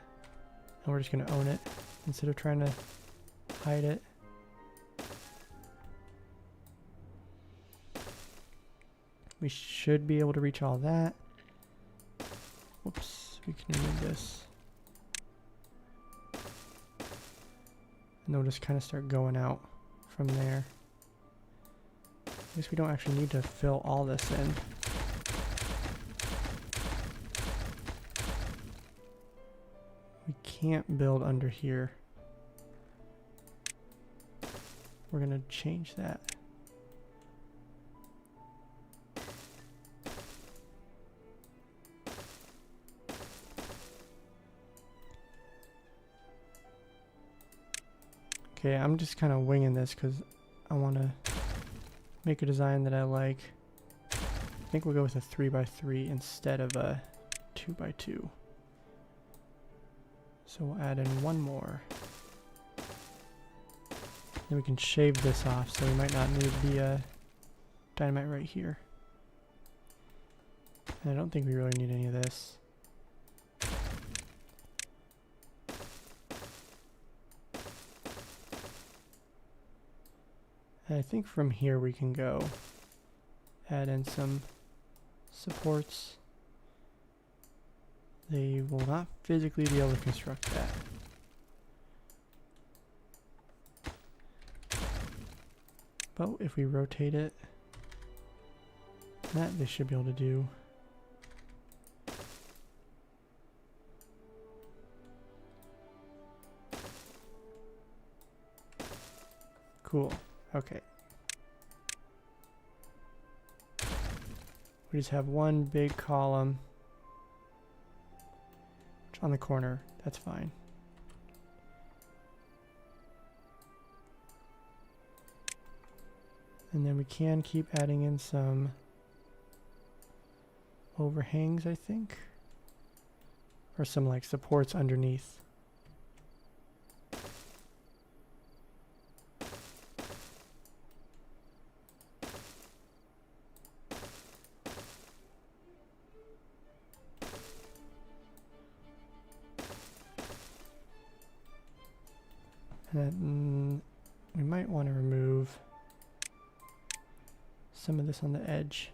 And we're just gonna own it instead of trying to hide it. We should be able to reach all that. Whoops, we can remove this. And then we'll just kind of start going out from there. I guess we don't actually need to fill all this in. We can't build under here. We're gonna change that. Okay, I'm just kind of winging this because I want to make a design that I like. I think we'll go with a 3x3 instead of a 2x2. So we'll add in one more. Then we can shave this off, so we might not need the dynamite right here. And I don't think we really need any of this. And I think from here we can go add in some supports. They will not physically be able to construct that. But if we rotate it, that they should be able to do. Cool. Okay. We just have one big column on the corner. That's fine. And then we can keep adding in some overhangs, I think. Or some like supports underneath. And we might want to remove some of this on the edge.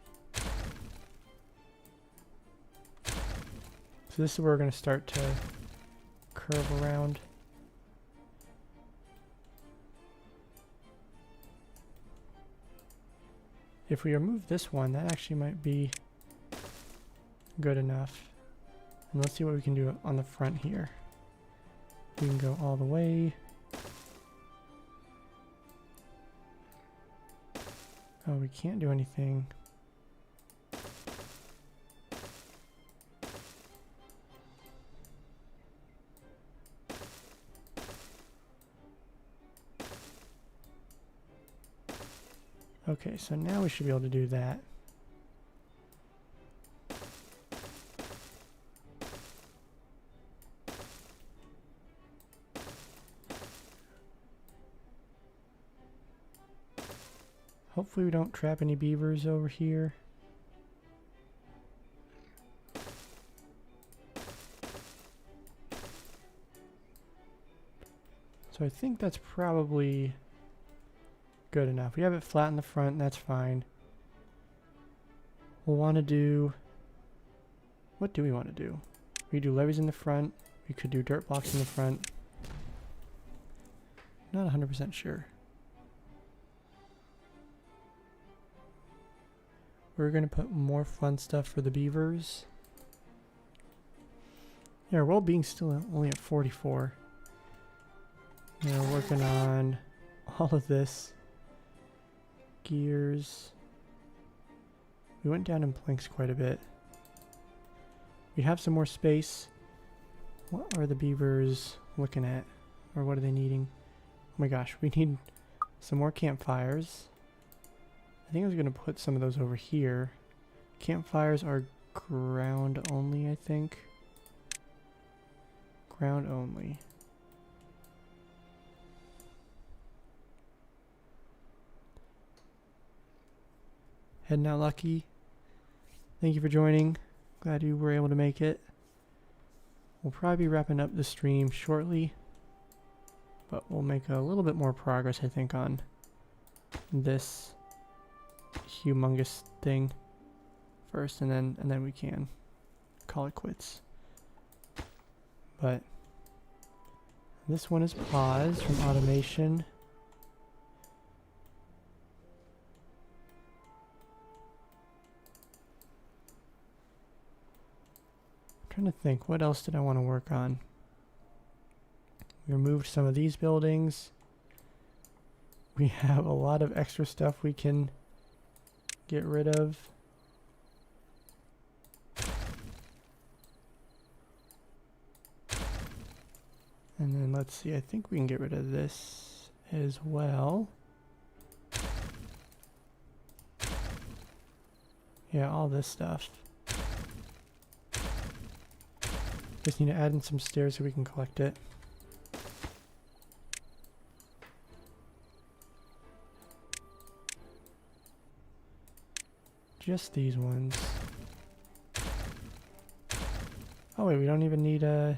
So this is where we're going to start to curve around. If we remove this one, that actually might be good enough. And let's see what we can do on the front here. We can go all the way. Oh, we can't do anything. Okay, so now we should be able to do that. Hopefully we don't trap any beavers over here. So I think that's probably good enough. We have it flat in the front, that's fine. We'll want to do... What do we want to do? We do levees in the front. We could do dirt blocks in the front. Not 100% sure. We're going to put more fun stuff for the beavers. Yeah, our well-being's still only at 44. Yeah, we're working on all of this. Gears. We went down in planks quite a bit. We have some more space. What are the beavers looking at? Or what are they needing? Oh my gosh, we need some more campfires. I think I was going to put some of those over here. Campfires are ground only, I think. Ground only. Heading out, Lucky. Thank you for joining. Glad you were able to make it. We'll probably be wrapping up the stream shortly, but we'll make a little bit more progress, I think, on this humongous thing first, and then we can call it quits. But this one is paused from automation. I'm trying to think, what else did I want to work on? We removed some of these buildings. We have a lot of extra stuff we can get rid of. And then let's see, I think we can get rid of this as well. Yeah, all this stuff. Just need to add in some stairs so we can collect it. Just these ones. Oh wait, we don't even need any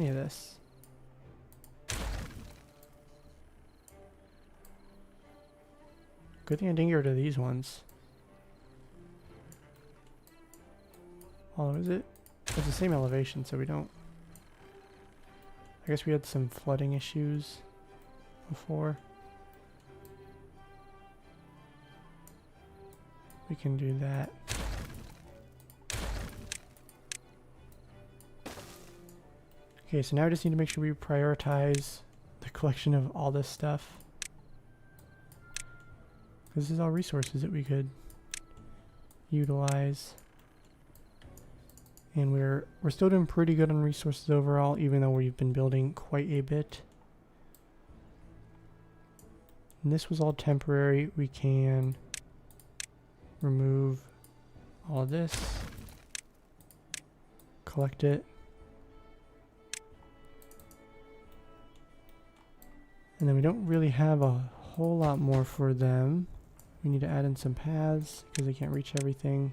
of this. Good thing I didn't get rid of these ones. Oh, is it? It's the same elevation, so we don't... I guess we had some flooding issues before. We can do that. Okay, so now I just need to make sure we prioritize the collection of all this stuff. This is all resources that we could utilize. And we're still doing pretty good on resources overall, even though we've been building quite a bit. And this was all temporary. We can remove all of this, collect it, and then we don't really have a whole lot more for them. We need to add in some paths because they can't reach everything.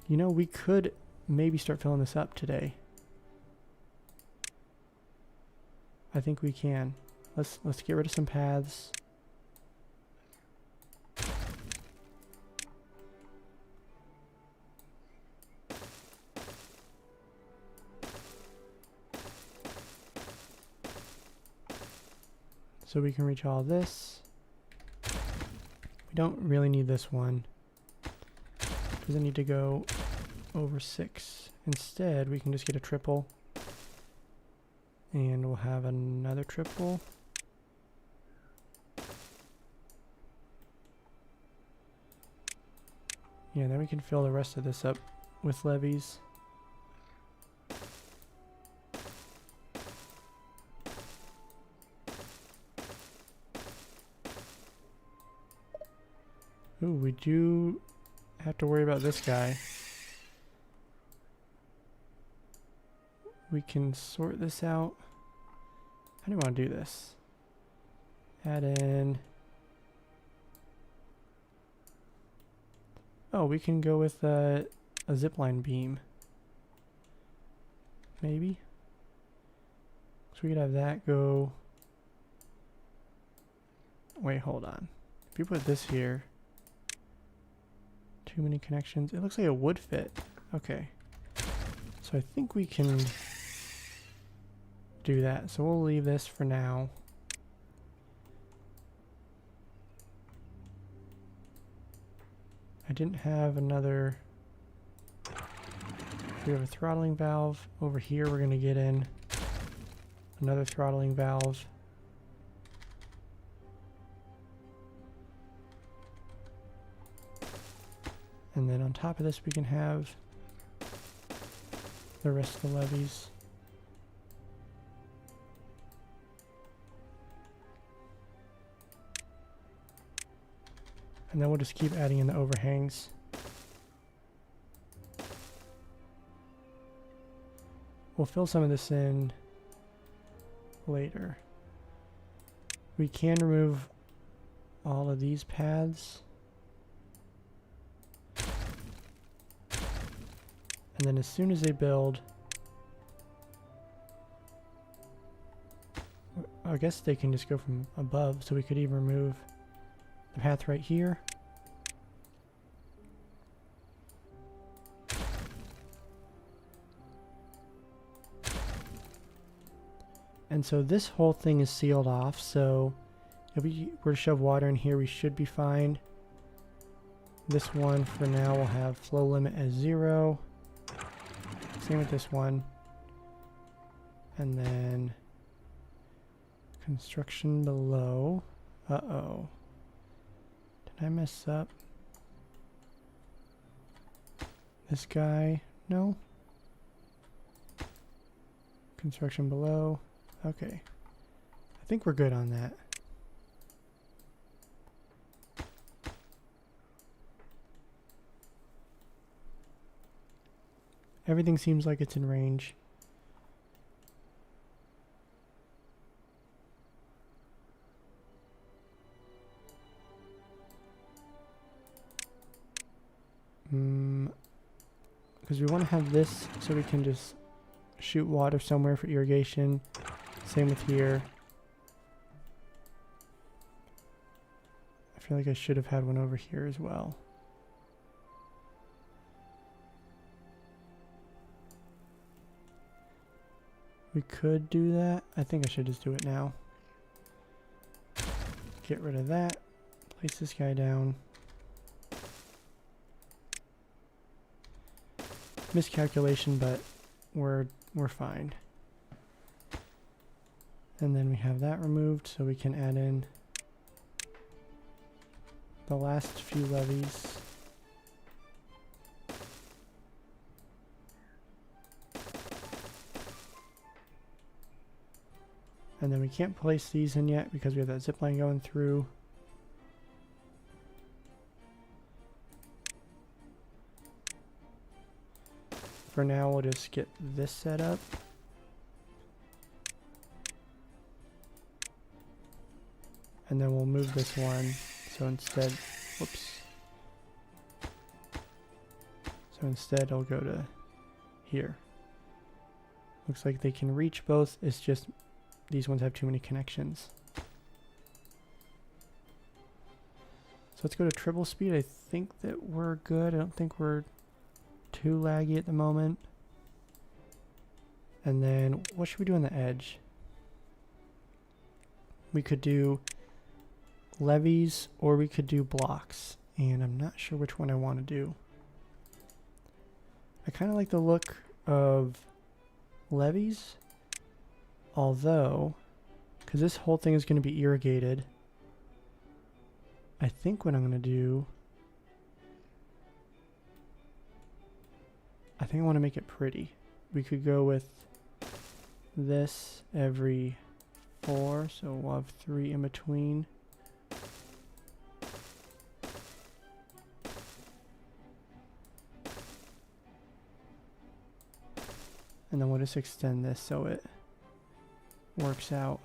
You know, we could maybe start filling this up today. I think we can. Let's get rid of some paths. So we can reach all this. We don't really need this one. Doesn't need to go over 6. Instead, we can just get a triple. And we'll have another triple. Yeah, then we can fill the rest of this up with levees. Ooh, we do have to worry about this guy. We can sort this out. How do you want to do this? Add in... Oh, we can go with a zipline beam. Maybe? So we could have that go... Wait, hold on. If you put this here... Too many connections. It looks like it would fit. Okay. So I think we can do that. So we'll leave this for now. I didn't have another... We have a throttling valve. Over here we're going to get in another throttling valve. And then on top of this we can have the rest of the levees. And then we'll just keep adding in the overhangs. We'll fill some of this in later. We can remove all of these paths. And then as soon as they build, I guess they can just go from above, so we could even remove the path right here. And so this whole thing is sealed off, so if we were to shove water in here, we should be fine. This one for now will have flow limit as 0. Same with this one. And then construction below. Uh-oh. Did I mess up? This guy? No? Construction below. Okay. I think we're good on that. Everything seems like it's in range. Because we want to have this so we can just shoot water somewhere for irrigation. Same with here. I feel like I should have had one over here as well. We could do that. I think I should just do it now. Get rid of that. Place this guy down. Miscalculation, but we're fine. And then we have that removed, so we can add in the last few levees. And then we can't place these in yet because we have that zip line going through. For now, we'll just get this set up. And then we'll move this one. So instead, whoops. So instead, it'll go to here. Looks like they can reach both. It's just these ones have too many connections. So let's go to triple speed. I think that we're good. I don't think we're too laggy at the moment. And then what should we do on the edge? We could do levees or we could do blocks. And I'm not sure which one I want to do. I kind of like the look of levees. Although, because this whole thing is going to be irrigated, I think what I'm going to do, I think I want to make it pretty. We could go with this every 4, so we'll have 3 in between. And then we'll just extend this so it works out.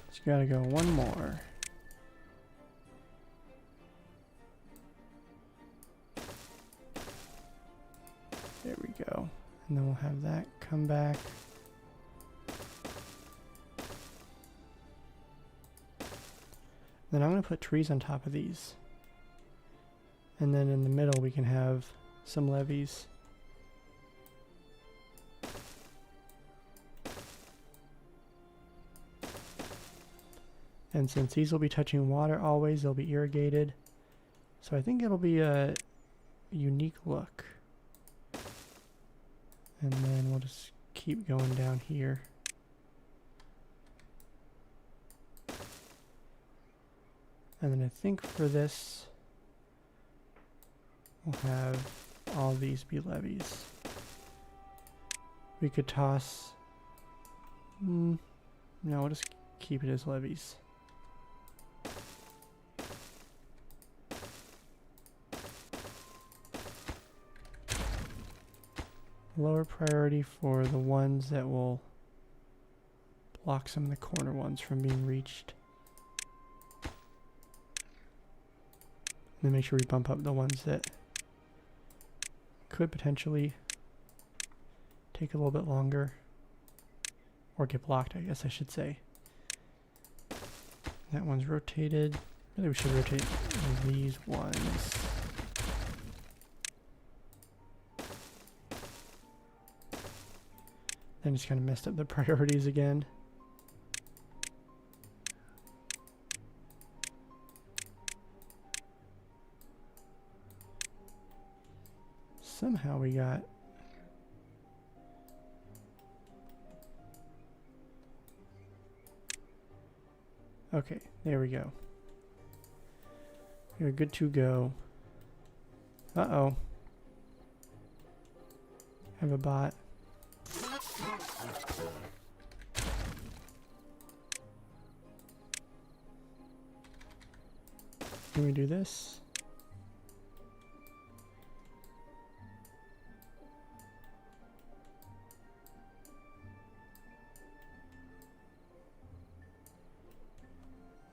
Just gotta go one more. There we go. And then we'll have that come back. Then I'm going to put trees on top of these. And then in the middle we can have some levees. And since these will be touching water always, they'll be irrigated. So I think it'll be a unique look. And then we'll just keep going down here. And then I think for this, we'll have all these be levees. We could toss, no, we'll just keep it as levees. Lower priority for the ones that will block some of the corner ones from being reached. And then make sure we bump up the ones that could potentially take a little bit longer. Or get blocked, I guess I should say. That one's rotated. Really we should rotate these ones. Then just kind of messed up the priorities again. Somehow we got okay, there we go. We're good to go. Uh-oh. Have a bot. Can we do this?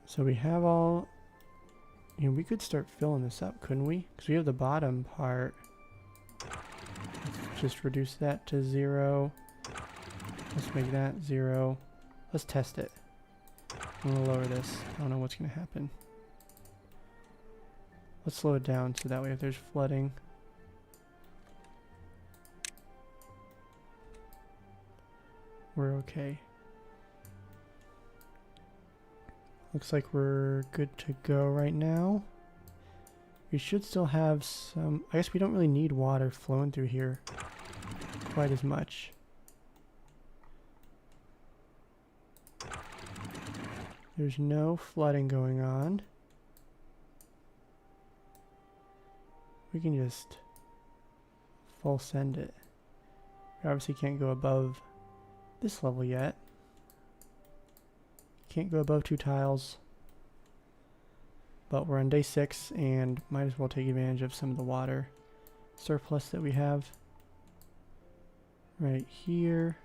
So we have all, you know, we could start filling this up, couldn't we? Because we have the bottom part. Let's just reduce that to 0. Let's make that 0. Let's test it. I'm going to lower this. I don't know what's going to happen. Let's slow it down so that way if there's flooding. We're okay. Looks like we're good to go right now. We should still have some, I guess we don't really need water flowing through here quite as much. There's no flooding going on. we can just full send it. We obviously can't go above this level yet. Can't go above 2 tiles. But we're on day 6 and might as well take advantage of some of the water surplus that we have. Right here.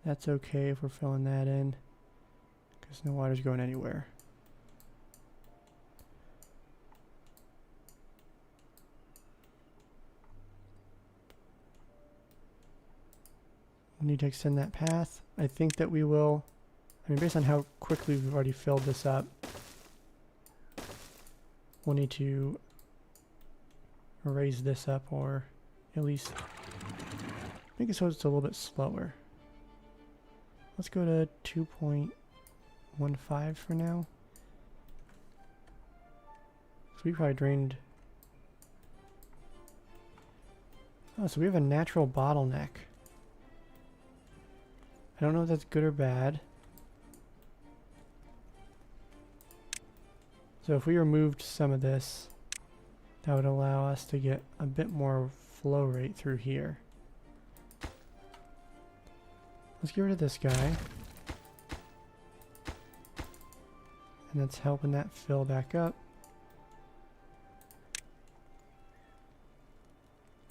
That's okay if we're filling that in, because no water's going anywhere. We need to extend that path. I think that we will, I mean, based on how quickly we've already filled this up, we'll need to raise this up, or at least make it so it's a little bit slower. Let's go to 2.15 for now. So we probably drained. Oh, so we have a natural bottleneck. I don't know if that's good or bad. So if we removed some of this, that would allow us to get a bit more flow rate through here. Let's get rid of this guy. And that's helping that fill back up.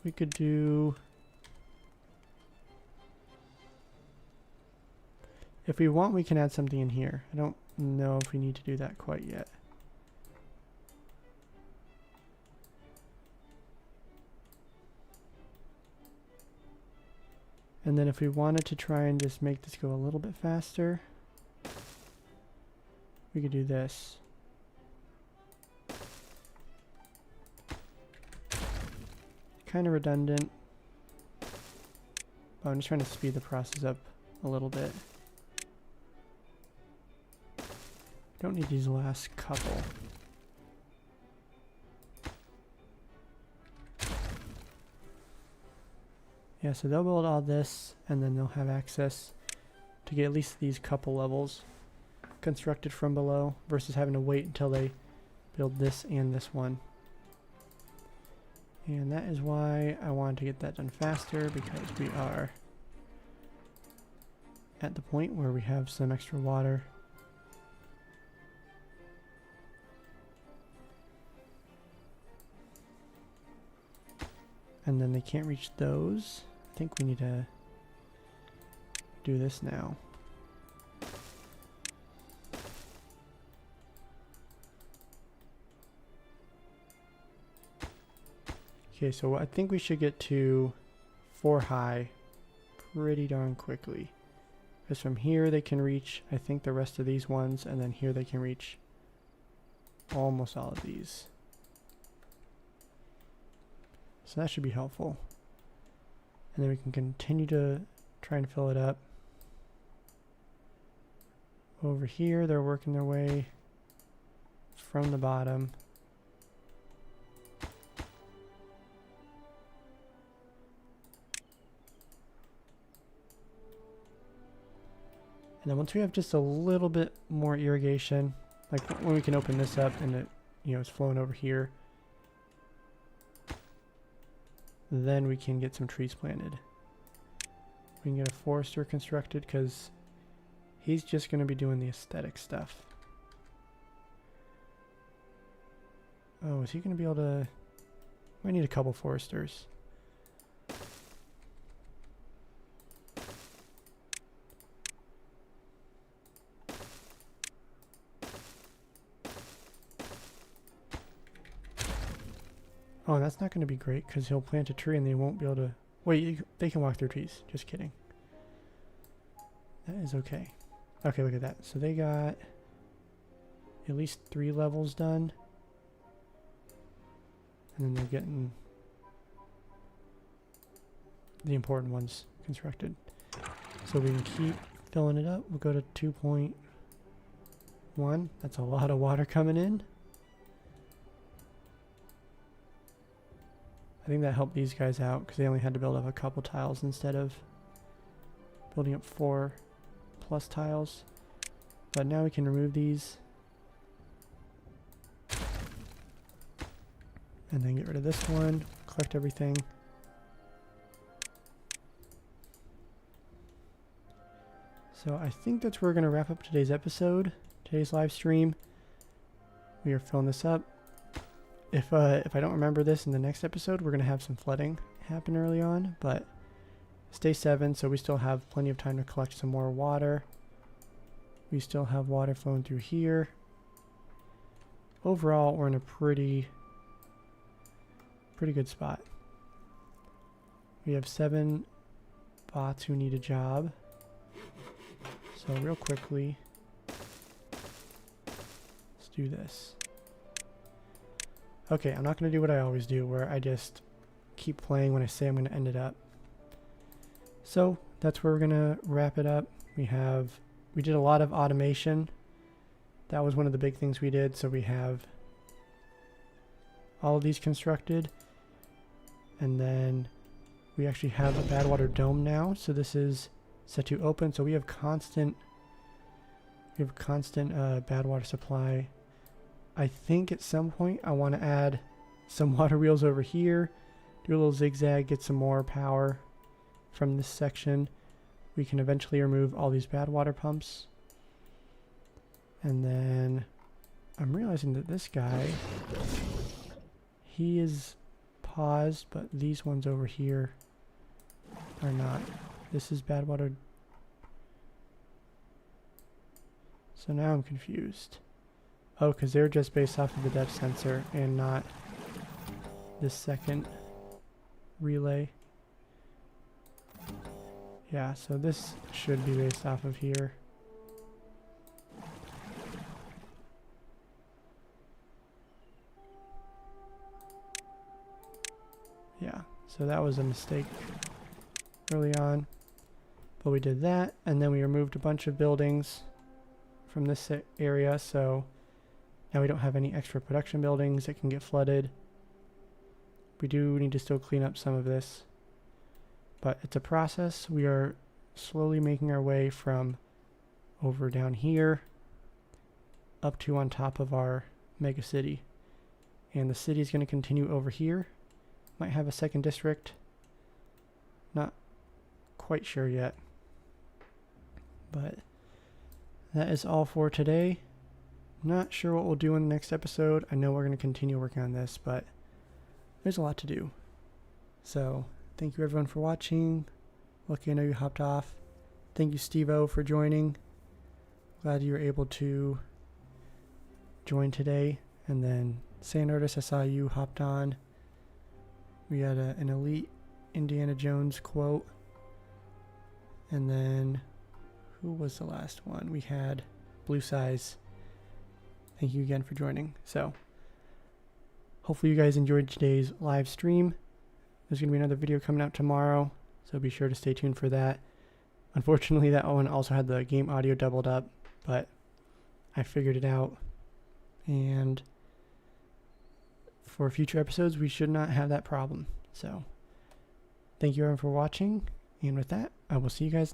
We could do... If we want, we can add something in here. I don't know if we need to do that quite yet. And then if we wanted to try and just make this go a little bit faster, we could do this. Kind of redundant, but I'm just trying to speed the process up a little bit. Don't need these last couple. Yeah, so they'll build all this, and then they'll have access to get at least these couple levels constructed from below, versus having to wait until they build this and this one. And that is why I wanted to get that done faster, because we are at the point where we have some extra water. And then they can't reach those. I think we need to do this now. Okay, so I think we should get to 4 high pretty darn quickly. Because from here they can reach, I think, the rest of these ones, and then here they can reach almost all of these. So that should be helpful. And then we can continue to try and fill it up. Over here, they're working their way from the bottom. And then once we have just a little bit more irrigation, like when we can open this up and it, it's flowing over here, then we can get some trees planted. We can get a forester constructed, because he's just going to be doing the aesthetic stuff. Oh, is he going to be able to... We need a couple foresters. Oh, that's not going to be great, because he'll plant a tree and they won't be able to... Wait, they can walk through trees. Just kidding. That is okay. Okay, look at that. So they got at least 3 levels done. And then they're getting the important ones constructed. So we can keep filling it up. We'll go to 2.1. That's a lot of water coming in. I think that helped these guys out, because they only had to build up a couple tiles instead of building up 4+ tiles. But now we can remove these. And then get rid of this one, collect everything. So I think that's where we're going to wrap up today's episode, today's live stream. We are filling this up. If I don't remember this in the next episode, we're going to have some flooding happen early on, but it's day 7, so we still have plenty of time to collect some more water. We still have water flowing through here. Overall, we're in a pretty good spot. We have 7 bots who need a job. So real quickly, let's do this. Okay, I'm not going to do what I always do, where I just keep playing when I say I'm going to end it up. So that's where we're going to wrap it up. We did a lot of automation. That was one of the big things we did. So we have all of these constructed. And then we actually have a Badwater dome now. So this is set to open. So we have constant Badwater supply. I think at some point I want to add some water wheels over here, do a little zigzag, get some more power from this section. We can eventually remove all these Badwater pumps. And then I'm realizing that this guy, he is paused, but these ones over here are not. This is Badwater. So now I'm confused. Oh, because they're just based off of the depth sensor and not this second relay. Yeah, so this should be based off of here. Yeah, so that was a mistake early on. But we did that, and then we removed a bunch of buildings from this area, so now we don't have any extra production buildings that can get flooded. We do need to still clean up some of this, but it's a process. We are slowly making our way from over down here up to on top of our mega city. And the city is going to continue over here. Might have a second district. Not quite sure yet. But that is all for today. Not sure what we'll do in the next episode. I know we're going to continue working on this, but there's a lot to do. So, thank you everyone for watching. Lucky I know you hopped off. Thank you Steve-O for joining. Glad you were able to join today. And then Sandortis, I saw you hopped on. We had an elite Indiana Jones quote. And then, who was the last one? We had Blue Size. Thank you again for joining. So, hopefully you guys enjoyed today's live stream. There's going to be another video coming out tomorrow, so be sure to stay tuned for that. Unfortunately, that one also had the game audio doubled up, but I figured it out. And for future episodes, we should not have that problem. So, thank you everyone for watching. And with that, I will see you guys next time.